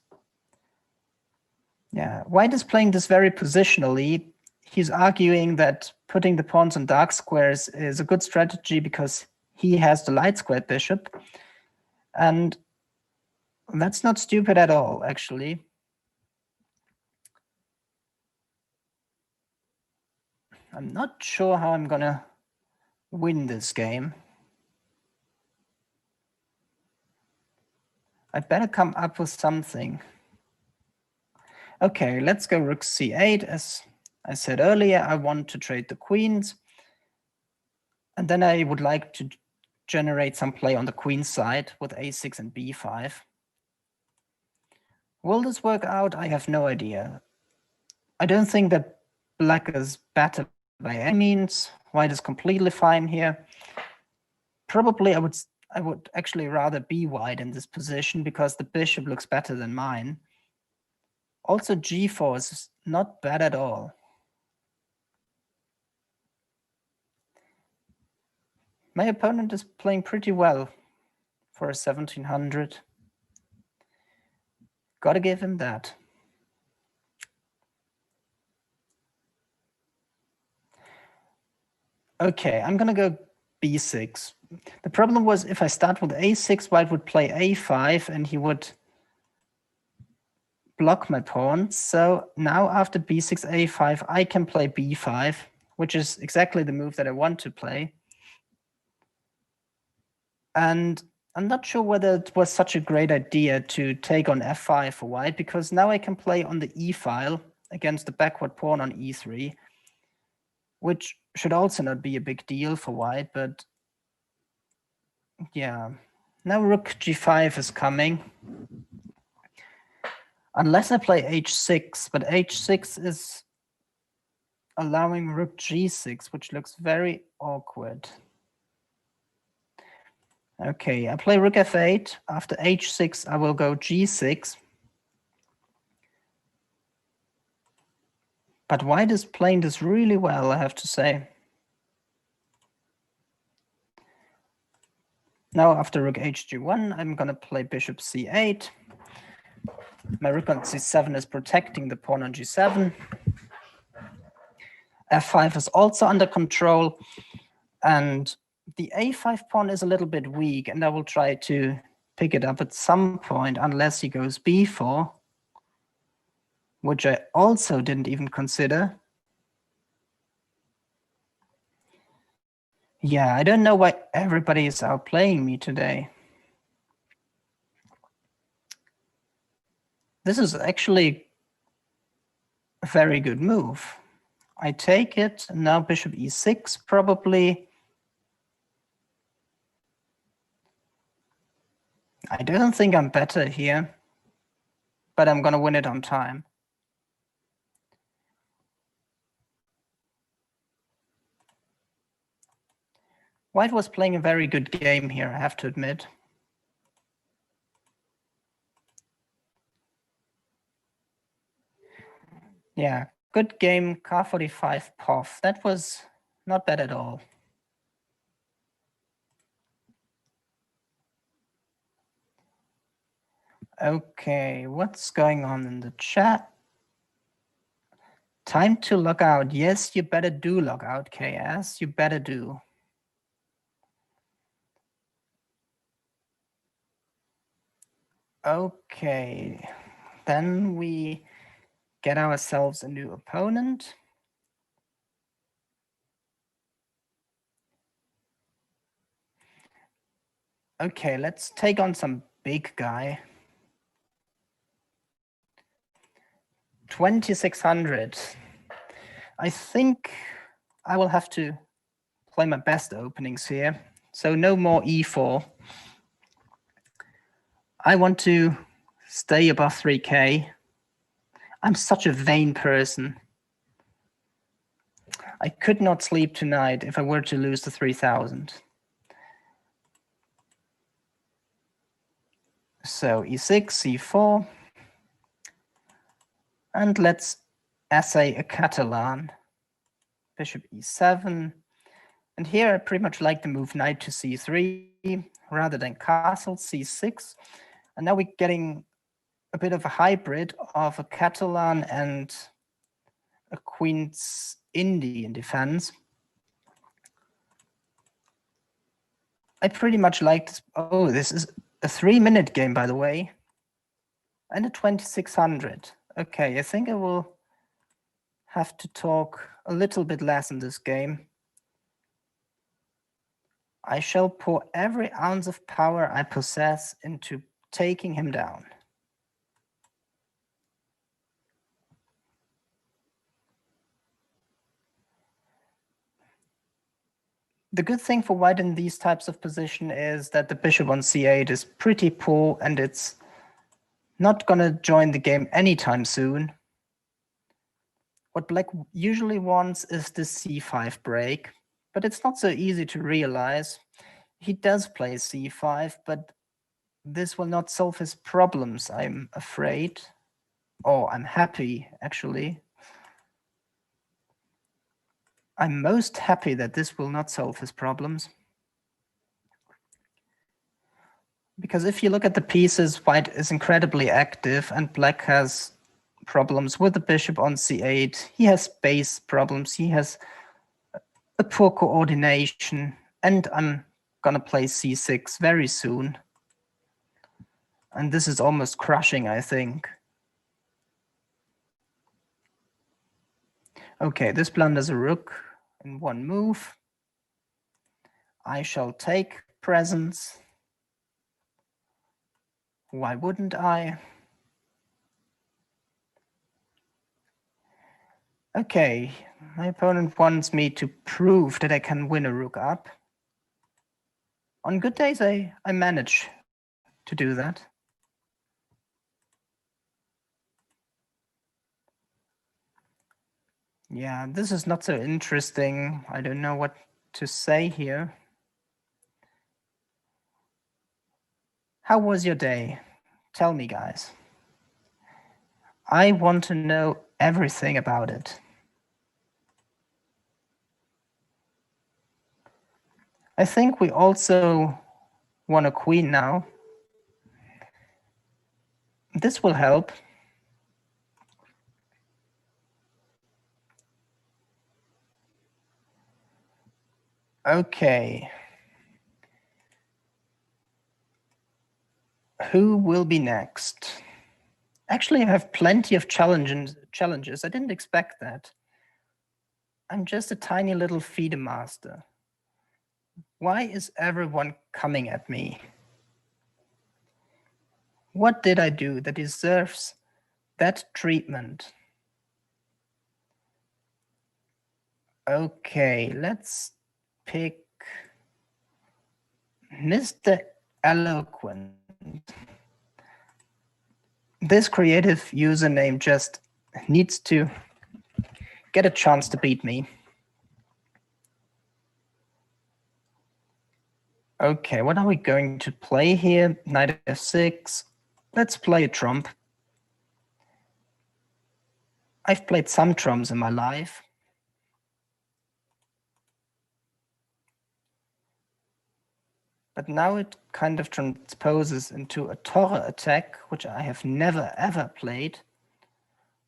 Yeah, white is playing this very positionally. He's arguing that putting the pawns on dark squares is a good strategy because he has the light squared bishop. And that's not stupid at all, actually. I'm not sure how I'm gonna win this game. I better come up with something. Okay, let's go rook c8. As I said earlier, I want to trade the queens. And then I would like to generate some play on the queen side with a6 and b5. Will this work out? I have no idea. I don't think that black is better by any means. White is completely fine here. Probably I would actually rather be white in this position because the bishop looks better than mine. Also, g4 is not bad at all. My opponent is playing pretty well for a 1700. Gotta give him that. Okay, I'm gonna go b6. The problem was if I start with a6, white would play a5 and he would block my pawn. So now after b6, a5, I can play b5, which is exactly the move that I want to play. And I'm not sure whether it was such a great idea to take on f5 for white, because now I can play on the e file against the backward pawn on e3, which should also not be a big deal for white, but yeah. Now rook g5 is coming. Unless I play h6, but h6 is allowing rook g6, which looks very awkward. Okay, I play rook f8. After h6, I will go g6. But white is playing this really well, I have to say. Now after rook hg1, I'm gonna play bishop c8. My rook on c7 is protecting the pawn on g7. f5 is also under control, and the a5 pawn is a little bit weak, and I will try to pick it up at some point unless he goes b4, which I also didn't even consider. Yeah, I don't know why everybody is outplaying me today. This is actually a very good move. I take it, and now bishop e6 probably. I don't think I'm better here, but I'm gonna win it on time. White was playing a very good game here, I have to admit. Yeah, good game, K45 POF. That was not bad at all. Okay, what's going on in the chat? Time to log out. Yes, you better do log out, KS. You better do. Okay, then we get ourselves a new opponent. Okay, let's take on some big guy. 2600. I think I will have to play my best openings here. So no more e4. I want to stay above 3K. I'm such a vain person. I could not sleep tonight if I were to lose the 3000. So e6, e4. And let's essay a Catalan. Bishop e7. And here I pretty much like the move knight to c3 rather than castle c6. And now we're getting a bit of a hybrid of a Catalan and a Queen's Indian defense. I pretty much like this. Oh, this is a 3-minute game, by the way. And a 2600. Okay, I think I will have to talk a little bit less in this game. I shall pour every ounce of power I possess into taking him down. The good thing for white in these types of position is that the bishop on c8 is pretty poor and it's not gonna join the game anytime soon. What black usually wants is the c5 break, but it's not so easy to realize. He does play c5, but this will not solve his problems, I'm afraid. Oh, I'm happy, actually. I'm most happy that this will not solve his problems. Because if you look at the pieces, white is incredibly active and black has problems with the bishop on c8. He has base problems. He has a poor coordination. And I'm gonna play c6 very soon. And this is almost crushing, I think. Okay, this blunders a rook in one move. I shall take presence. Why wouldn't I? Okay, my opponent wants me to prove that I can win a rook up. On good days, I manage to do that. Yeah, this is not so interesting. I don't know what to say here. How was your day? Tell me, guys. I want to know everything about it. I think we also won a queen now. This will help. Okay. Who will be next? Actually, I have plenty of challenges. I didn't expect that. I'm just a tiny little feeder master. Why is everyone coming at me? What did I do that deserves that treatment? Okay, let's pick Mr. Eloquent. This creative username just needs to get a chance to beat me. Okay, what are we going to play here? Knight f6. Let's play a trump. I've played some trumps in my life. But now it kind of transposes into a Torre attack, which I have never ever played.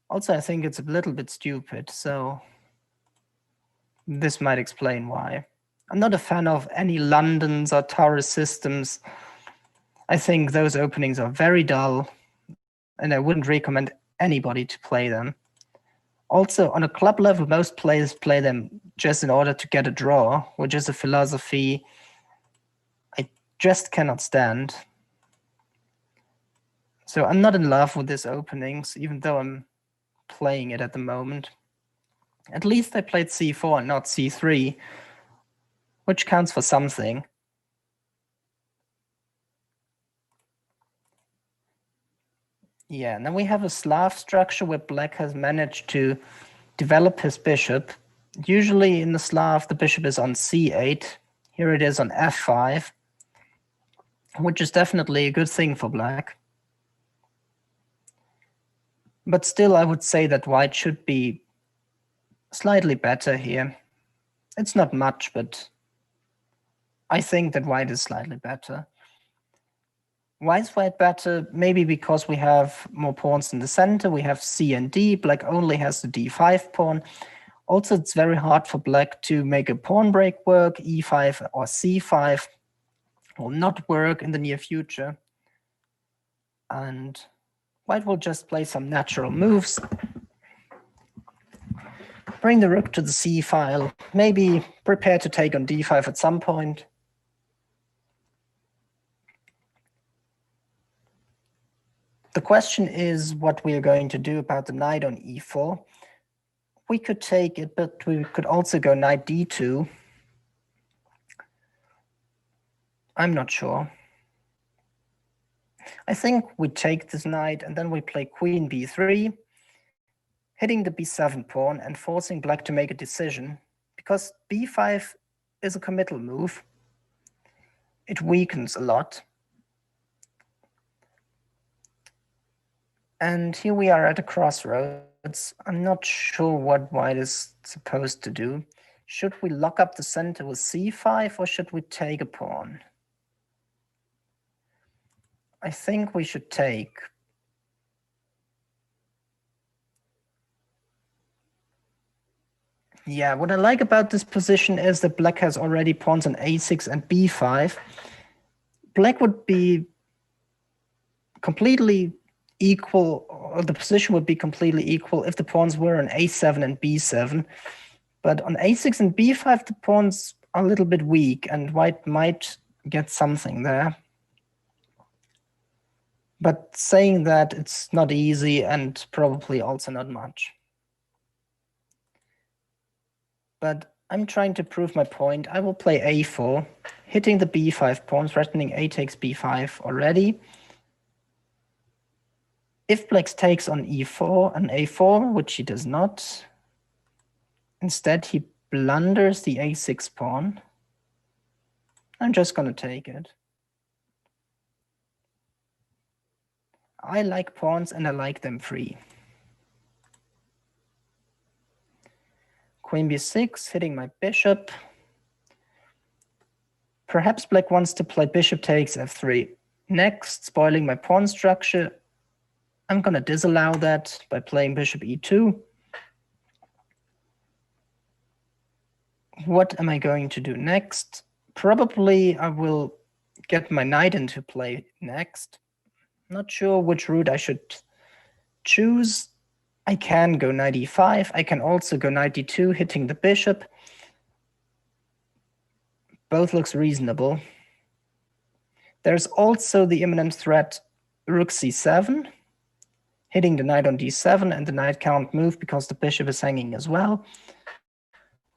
Also, I think it's a little bit stupid, so this might explain why. I'm not a fan of any Londons or Torre systems. I think those openings are very dull, and I wouldn't recommend anybody to play them. Also, on a club level, most players play them just in order to get a draw, which is a philosophy I just cannot stand. So I'm not in love with these openings, even though I'm playing it at the moment. At least I played c4 and not c3, which counts for something. Yeah, now we have a Slav structure where black has managed to develop his bishop. Usually in the Slav, the bishop is on c8. Here it is on f5, which is definitely a good thing for black. But still, I would say that white should be slightly better here. It's not much, but I think that white is slightly better. Why is white better? Maybe because we have more pawns in the center. We have c and d. Black only has the d5 pawn. Also, it's very hard for black to make a pawn break work. e5 or c5 will not work in the near future. And white will just play some natural moves. Bring the rook to the c file. Maybe prepare to take on d5 at some point. The question is what we are going to do about the knight on e4. We could take it, but we could also go knight d2. I'm not sure. I think we take this knight and then we play queen b3, hitting the b7 pawn and forcing black to make a decision, because b5 is a committal move. It weakens a lot. And here we are at a crossroads. I'm not sure what white is supposed to do. Should we lock up the center with c5 or should we take a pawn? I think we should take. Yeah, what I like about this position is that black has already pawns on a6 and b5. Black would be completely equal, or the position would be completely equal if the pawns were on a7 and b7. But on a6 and b5, the pawns are a little bit weak, and white might get something there. But saying that, it's not easy and probably also not much. But I'm trying to prove my point. I will play a4, hitting the b5 pawn, threatening a takes b5 already. If black takes on e4 and a4, which he does not, instead he blunders the a6 pawn. I'm just going to take it. I like pawns and I like them free. Queen b6, hitting my bishop. Perhaps black wants to play bishop takes f3. Next, spoiling my pawn structure. I'm going to disallow that by playing bishop e2. What am I going to do next? Probably I will get my knight into play next. Not sure which route I should choose. I can go knight e5. I can also go knight d2, hitting the bishop. Both looks reasonable. There's also the imminent threat rook c7, hitting the knight on d7, and the knight can't move because the bishop is hanging as well,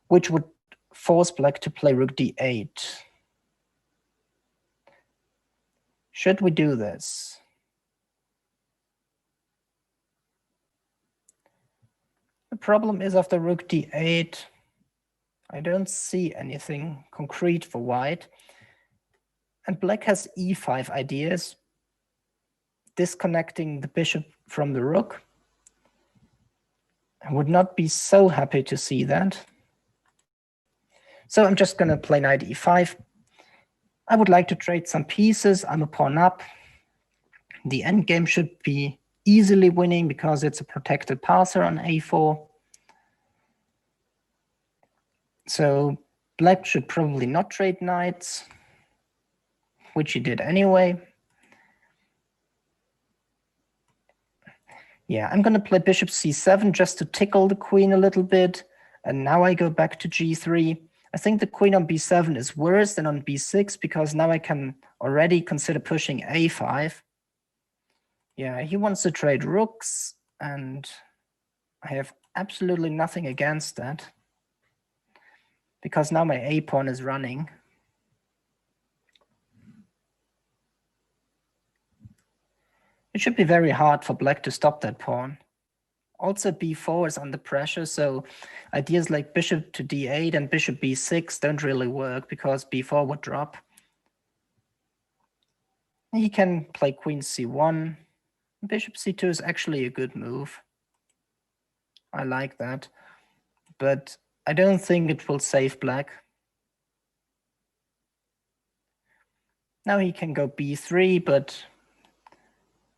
which would force black to play rook d8. Should we do this? The problem is after rook d8, I don't see anything concrete for white. And black has e5 ideas, disconnecting the bishop from the rook. I would not be so happy to see that. So I'm just going to play knight e5. I would like to trade some pieces. I'm a pawn up. The endgame should be easily winning because it's a protected passer on a4. So black should probably not trade knights, which he did anyway. Yeah, I'm going to play bishop c7 just to tickle the queen a little bit. And now I go back to g3. I think the queen on b7 is worse than on b6 because now I can already consider pushing a5. Yeah, he wants to trade rooks, and I have absolutely nothing against that because now my a pawn is running. It should be very hard for black to stop that pawn. Also, b4 is under pressure, so ideas like bishop to d8 and bishop b6 don't really work because b4 would drop. He can play queen c1. Bishop c2 is actually a good move. I like that, but I don't think it will save black. Now he can go b3, but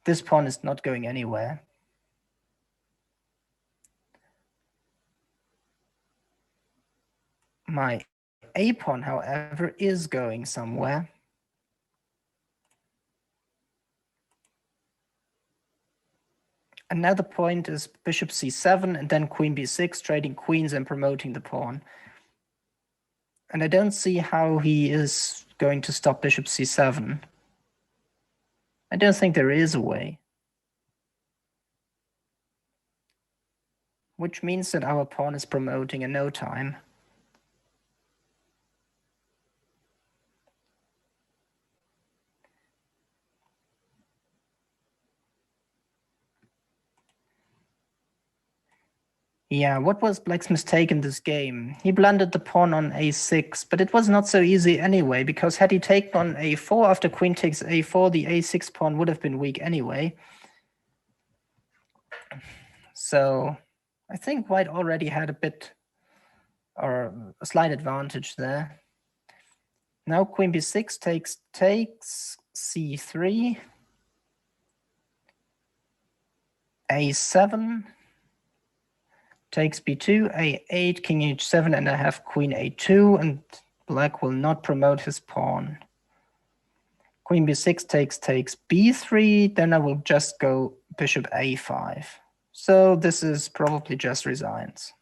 this pawn is not going anywhere. My a pawn, however, is going somewhere. And now the point is bishop c7 and then queen b6, trading queens and promoting the pawn. And I don't see how he is going to stop bishop c7. I don't think there is a way. Which means that our pawn is promoting in no time. Yeah, what was black's mistake in this game? He blundered the pawn on a6, but it was not so easy anyway, because had he taken on a4 after queen takes a4, the a6 pawn would have been weak anyway. So I think white already had a bit or a slight advantage there. Now queen b6 takes c3, a7, takes b2, a8, king h7, and I have queen a2, and black will not promote his pawn. Queen b6 takes b3, then I will just go bishop a5. So this is probably just resigns.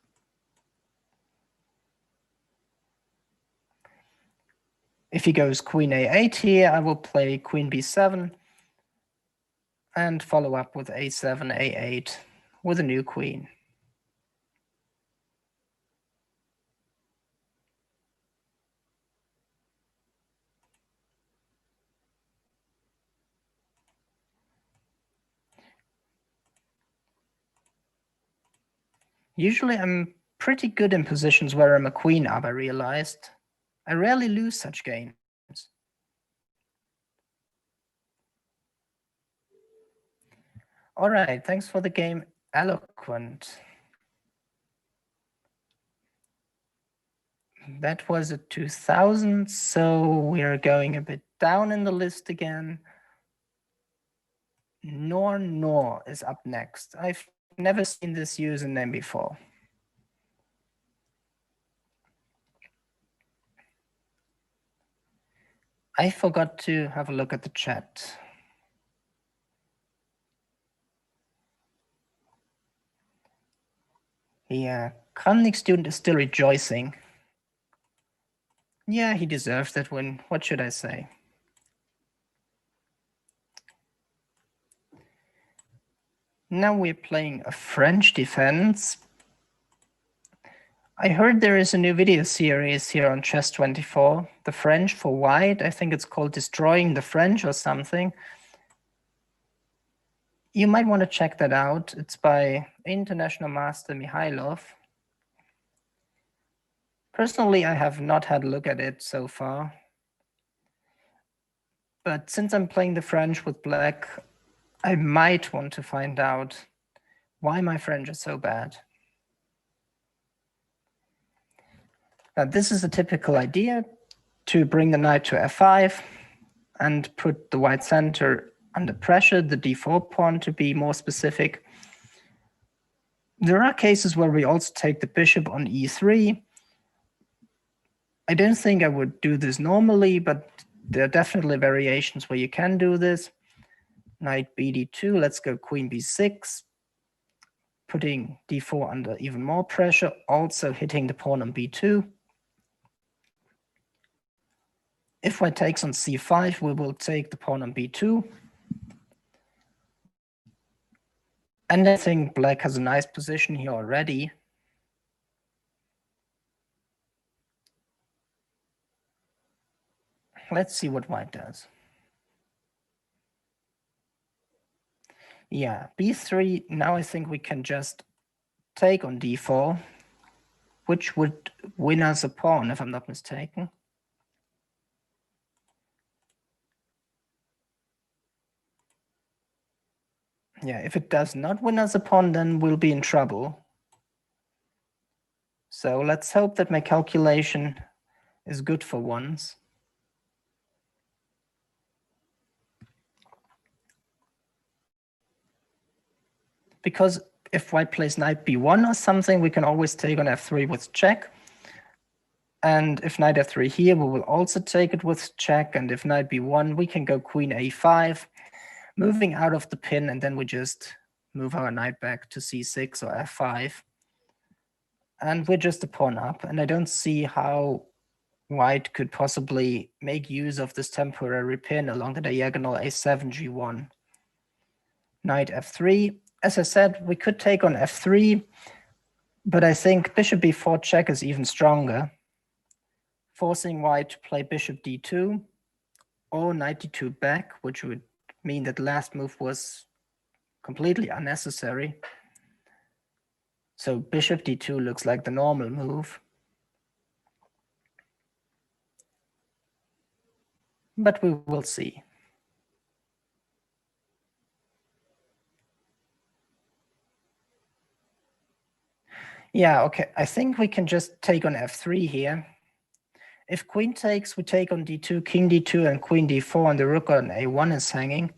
If he goes queen a8 here, I will play queen b7 and follow up with a7, a8 with a new queen. Usually I'm pretty good in positions where I'm a queen up, I realized. I rarely lose such games. All right, thanks for the game, Eloquent. That was a 2000, so we are going a bit down in the list again. Nor is up next. I've never seen this username before. I forgot to have a look at the chat. Yeah, Kramnik student is still rejoicing. Yeah, he deserves that win. What should I say? Now we're playing a French defense. I heard there is a new video series here on Chess24, the French for White. I think it's called Destroying the French or something. You might want to check that out. It's by International Master Mihailov. Personally, I have not had a look at it so far. But since I'm playing the French with black, I might want to find out why my French is so bad. Now, this is a typical idea to bring the knight to f5 and put the white center under pressure, the d4 pawn to be more specific. There are cases where we also take the bishop on e3. I don't think I would do this normally, but there are definitely variations where you can do this. Knight bd2, let's go queen b6, putting d4 under even more pressure, also hitting the pawn on b2. If white takes on c5, we will take the pawn on b2. And I think black has a nice position here already. Let's see what white does. Yeah, b3, now I think we can just take on d4, which would win us a pawn, if I'm not mistaken. Yeah, if it does not win us a pawn, then we'll be in trouble. So let's hope that my calculation is good for once. Because if white plays knight b1 or something, we can always take on f3 with check. And if knight f3 here, we will also take it with check. And if knight b1, we can go queen a5, moving out of the pin, and then we just move our knight back to c6 or f5. And we're just a pawn up, and I don't see how white could possibly make use of this temporary pin along the diagonal a7, g1. Knight f3. As I said, we could take on f3, but I think bishop b4 check is even stronger, forcing white to play bishop d2 or knight d2 back, which would mean that the last move was completely unnecessary. So bishop d2 looks like the normal move. But we will see. Yeah, okay, I think we can just take on f3 here. If queen takes, we take on d2, king d2, and queen d4, and the rook on a1 is hanging.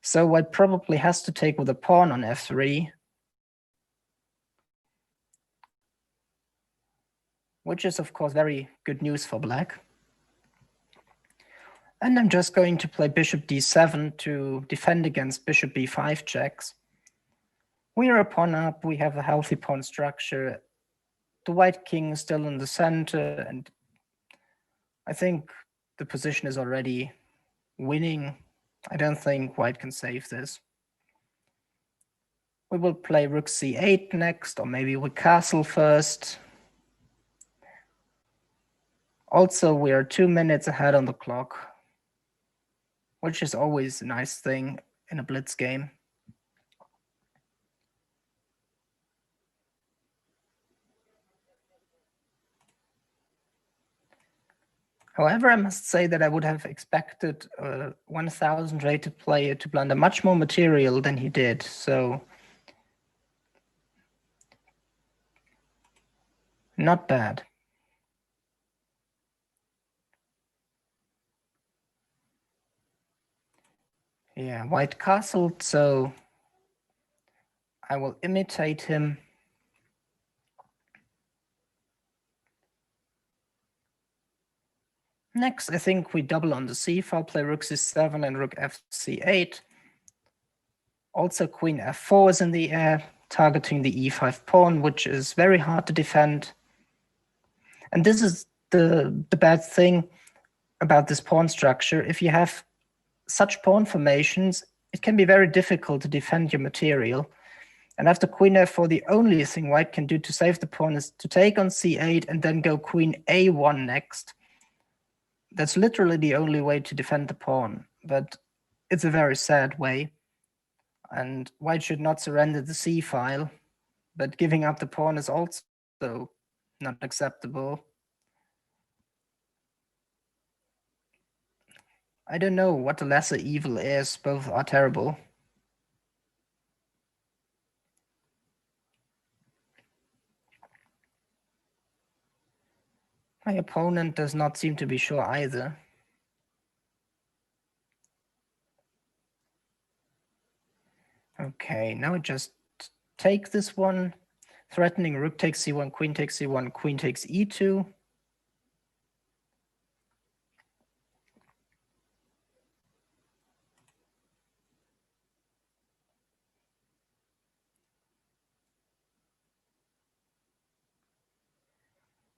So white probably has to take with a pawn on f3, which is of course very good news for black. And I'm just going to play bishop d7 to defend against bishop b5 checks. We are a pawn up, we have a healthy pawn structure. The white king is still in the center, and I think the position is already winning. I don't think white can save this. We will play rook c8 next, or maybe we castle first. Also, we are 2 minutes ahead on the clock, which is always a nice thing in a blitz game. However, I must say that I would have expected a 1000 rated player to blunder much more material than he did, so not bad. Yeah, white castled, so I will imitate him. Next, I think we double on the c file, play rook c7 and rook fc8. Also, queen f4 is in the air, targeting the e5 pawn, which is very hard to defend. And this is the bad thing about this pawn structure. If you have such pawn formations, it can be very difficult to defend your material. And after queen f4, the only thing white can do to save the pawn is to take on c8 and then go queen a1 next. That's literally the only way to defend the pawn, but it's a very sad way. And white should not surrender the c file, but giving up the pawn is also not acceptable. I don't know what the lesser evil is, both are terrible. My opponent does not seem to be sure either. Okay, now I just take this one, threatening rook takes c1, queen takes c1, queen takes e2.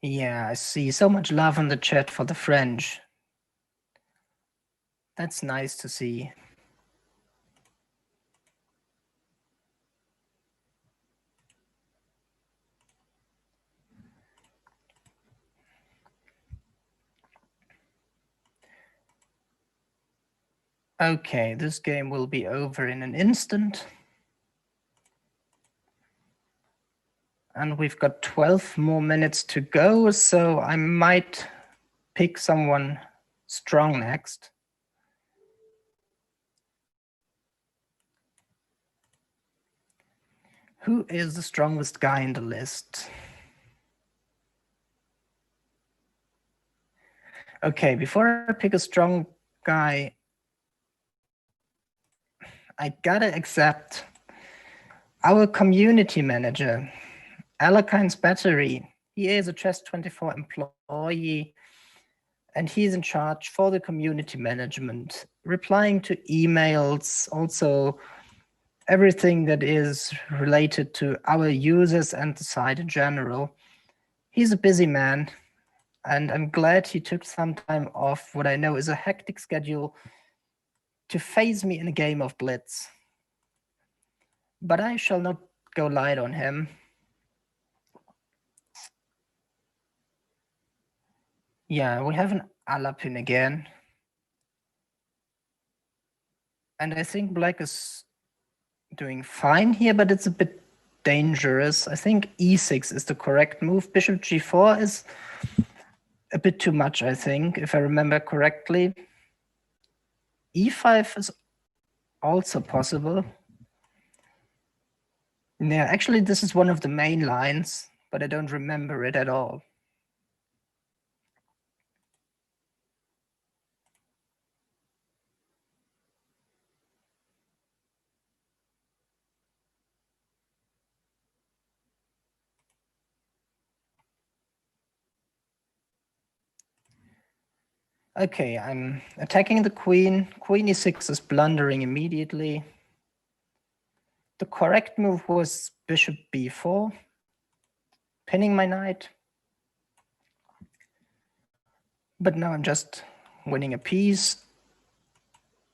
Yeah, I see so much love in the chat for the French. That's nice to see. Okay, this game will be over in an instant. And we've got 12 more minutes to go, so I might pick someone strong next. Who is the strongest guy in the list? Okay, before I pick a strong guy, I gotta accept our community manager, Alapin's Battery. He is a Chess24 employee, and he's in charge for the community management, replying to emails, also everything that is related to our users and the site in general. He's a busy man, and I'm glad he took some time off what I know is a hectic schedule to face me in a game of Blitz. But I shall not go light on him. Yeah, we have an Alapin again. And I think black is doing fine here, but it's a bit dangerous. I think e6 is the correct move. Bishop g4 is a bit too much, I think, if I remember correctly. e5 is also possible. Yeah, actually, this is one of the main lines, but I don't remember it at all. Okay, I'm attacking the queen. Queen e6 is blundering immediately. The correct move was bishop b4, pinning my knight. But now I'm just winning a piece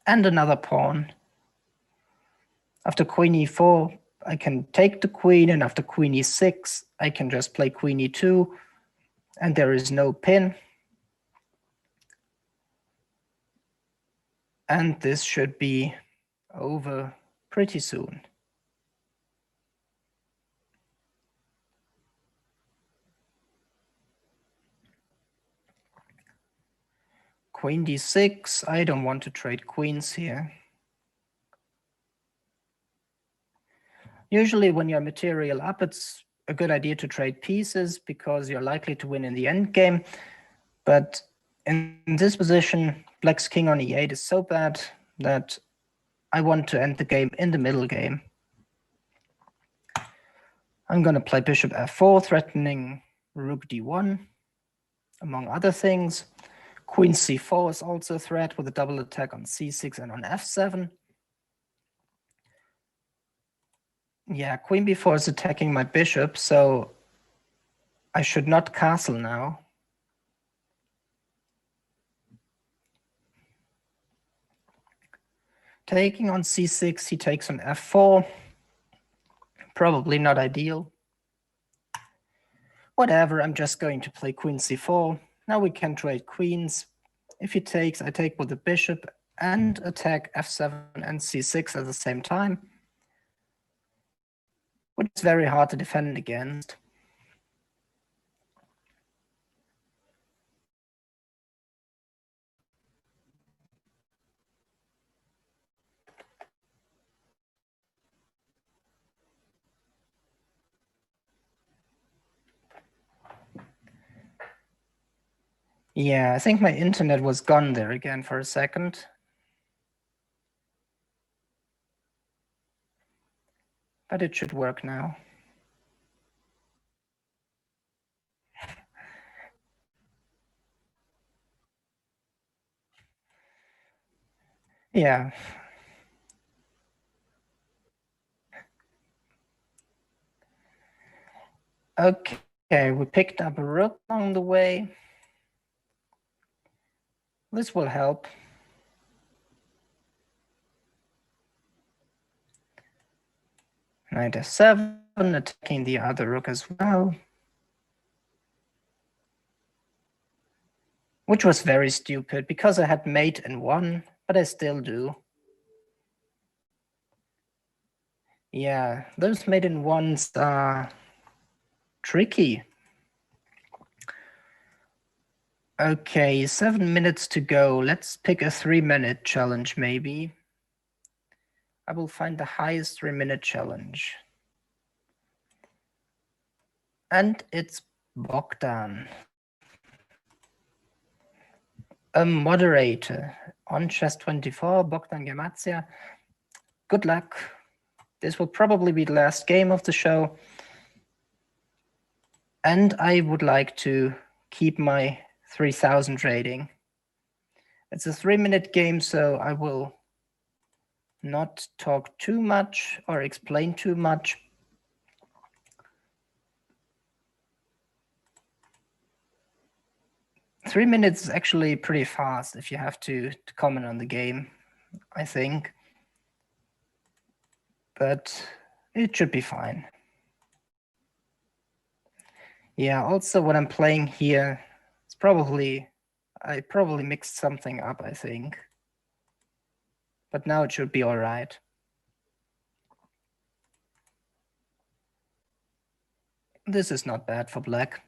and another pawn. After queen e4, I can take the queen, and after queen e6, I can just play queen e2, and there is no pin. And this should be over pretty soon. Queen d6, I don't want to trade queens here. Usually when you're material up, it's a good idea to trade pieces because you're likely to win in the endgame. But in this position, black's king on e8 is so bad that I want to end the game in the middle game. I'm going to play bishop f4, threatening rook d1, among other things. Queen c4 is also a threat with a double attack on c6 and on f7. Yeah, queen b4 is attacking my bishop, so I should not castle now. Taking on c6, he takes on f4. Probably not ideal. Whatever, I'm just going to play queen c4. Now we can trade queens. If he takes, I take with the bishop and attack f7 and c6 at the same time, which is very hard to defend against. Yeah, I think my internet was gone there again for a second. But it should work now. Yeah. Okay, we picked up a rook along the way. This will help. Knight f7, attacking the other rook as well. Which was very stupid, because I had mate and won, but I still do. Yeah, those mate and ones are tricky. Okay, 7 minutes to go. Let's pick a 3-minute challenge, maybe. I will find the highest 3-minute challenge. And it's Bogdan. A moderator on chess24, Bogdan Gematzia. Good luck. This will probably be the last game of the show. And I would like to keep my 3000 rating. It's a 3-minute game, so I will not talk too much or explain too much. Three minutes is actually pretty fast if you have to comment on the game, I think. But it should be fine. Yeah, also what I'm playing here, I probably mixed something up, I think. But now it should be all right. This is not bad for black.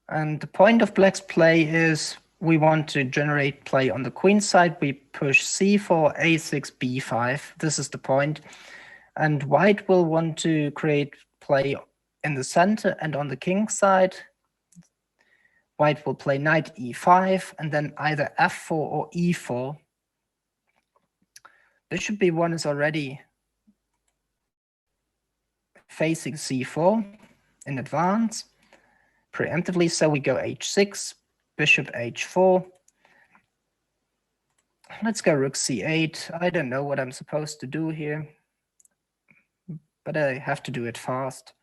And the point of black's play is we want to generate play on the queen side. We push c4, a6, b5. This is the point. And white will want to create play in the center and on the king side. White will play knight e5 and then either f4 or e4. Bishop b1 is already facing c4 in advance. Preemptively, so we go h6, bishop h4. Let's go rook c8. I don't know what I'm supposed to do here, but I have to do it fast.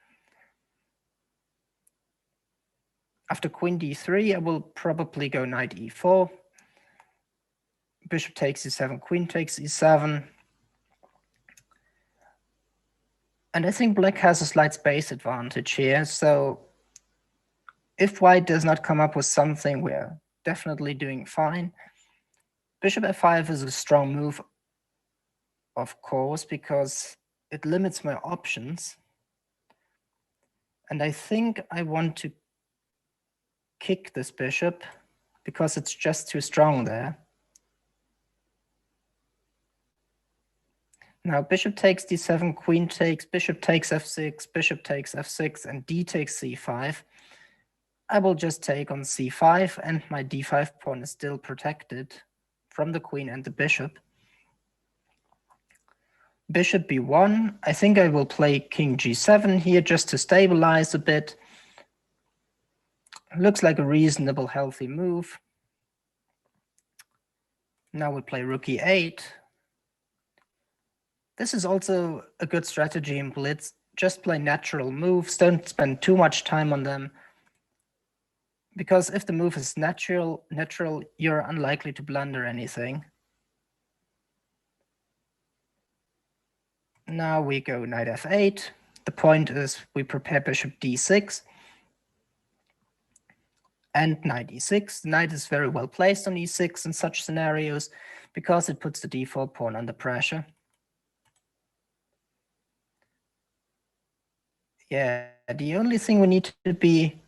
After queen d3, I will probably go knight e4. Bishop takes e7, queen takes e7. And I think black has a slight space advantage here, so if white does not come up with something, we're definitely doing fine. Bishop f5 is a strong move, of course, because it limits my options. And I think I want to kick this bishop because it's just too strong there. Now bishop takes d7, queen takes, bishop takes f6, bishop takes f6, and d takes c5. I will just take on c5, and my d5 pawn is still protected from the queen and the bishop. Bishop b1, I think I will play king g7 here just to stabilize a bit. Looks like a reasonable, healthy move. Now we play rook e8. This is also a good strategy in Blitz. Just play natural moves, don't spend too much time on them. Because if the move is natural, you're unlikely to blunder anything. Now we go knight f8. The point is we prepare bishop d6 and knight e6. The knight is very well placed on e6 in such scenarios because it puts the d4 pawn under pressure. Yeah, the only thing we need to be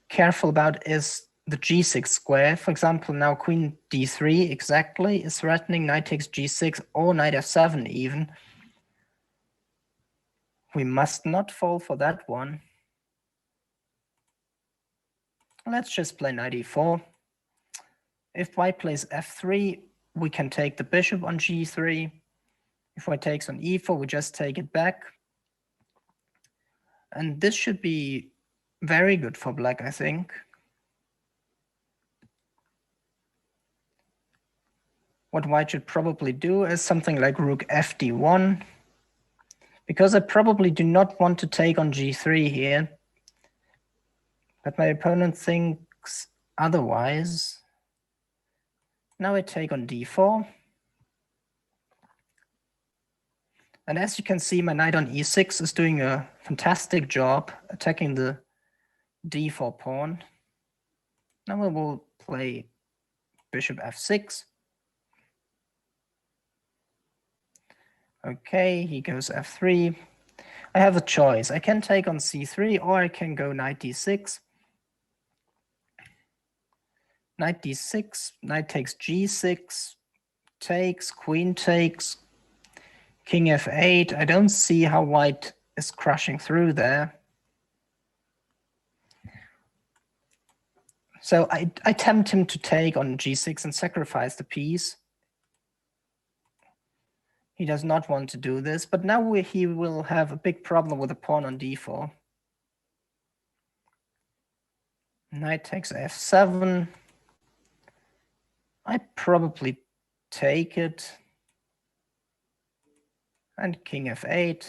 careful about is the g6 square. For example, now queen d3 exactly is threatening knight takes g6 or knight f7 even. We must not fall for that one. Let's just play knight e4. If white plays f3, we can take the bishop on g3. If white takes on e4, we just take it back. And this should be very good for black, I think. What white should probably do is something like rook fd1, because I probably do not want to take on g3 here. But my opponent thinks otherwise. Now I take on d4. And as you can see, my knight on e6 is doing a fantastic job attacking the d4 pawn. Now we will play bishop f6. Okay, he goes f3. I have a choice. I can take on c3 or I can go knight d6. Knight d6, knight takes g6, takes, queen takes, king f8. I don't see how white is crushing through there. So I tempt him to take on g6 and sacrifice the piece. He does not want to do this, but now he will have a big problem with the pawn on d4. Knight takes f7. I probably take it. And king f8.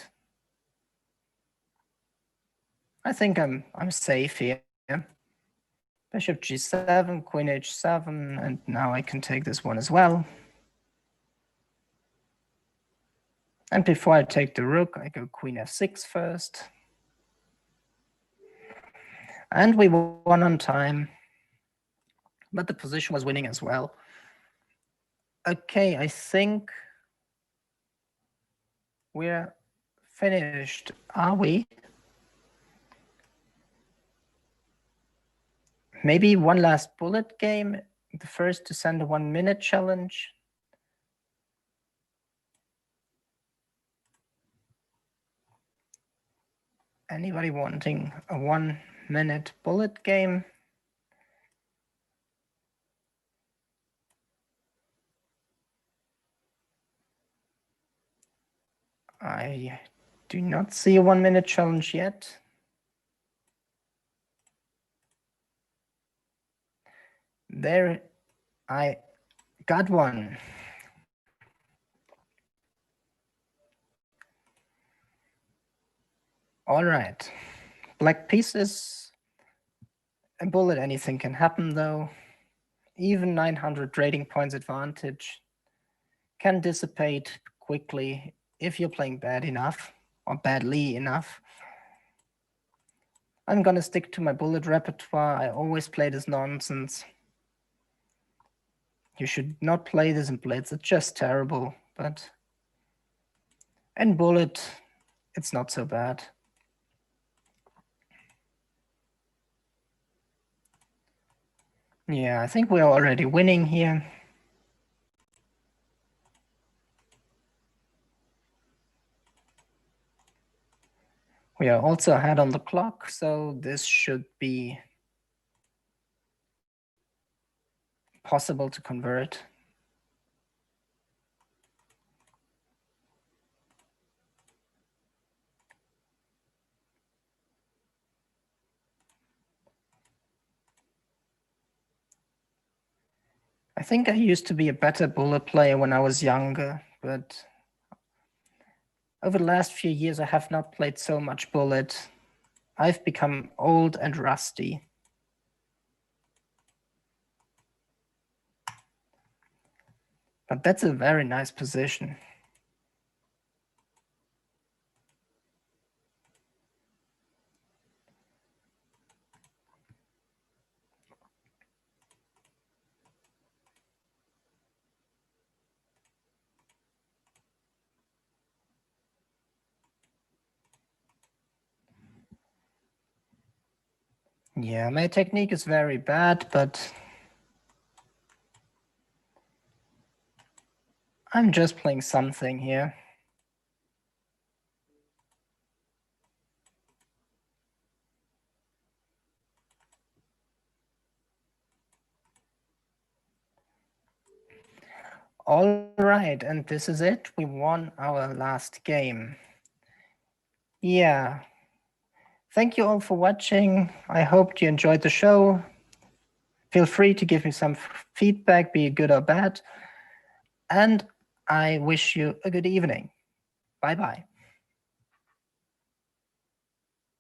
I think I'm safe here. Bishop g7, queen h7, and now I can take this one as well. And before I take the rook, I go queen f6 first. And we won on time, but the position was winning as well. Okay, I think we're finished, are we? Maybe one last bullet game, the first to send a 1 minute challenge. Anybody wanting a 1 minute bullet game? I do not see a 1 minute challenge yet. There, I got one. All right, black pieces, a bullet, anything can happen though. Even 900 rating points advantage can dissipate quickly if you're playing bad enough or badly enough. I'm gonna stick to my bullet repertoire. I always play this nonsense. You should not play this in Blitz, it's just terrible, but in bullet, it's not so bad. Yeah, I think we're already winning here. We are also ahead on the clock, so this should be possible to convert. think I used to be a better bullet player when I was younger, but over the last few years I have not played so much bullet. I've become old and rusty. But that's a very nice position. Yeah, my technique is very bad, but I'm just playing something here. All right, and this is it. We won our last game. Yeah. Thank you all for watching. I hope you enjoyed the show. Feel free to give me some feedback, be it good or bad. And I wish you a good evening. Bye-bye.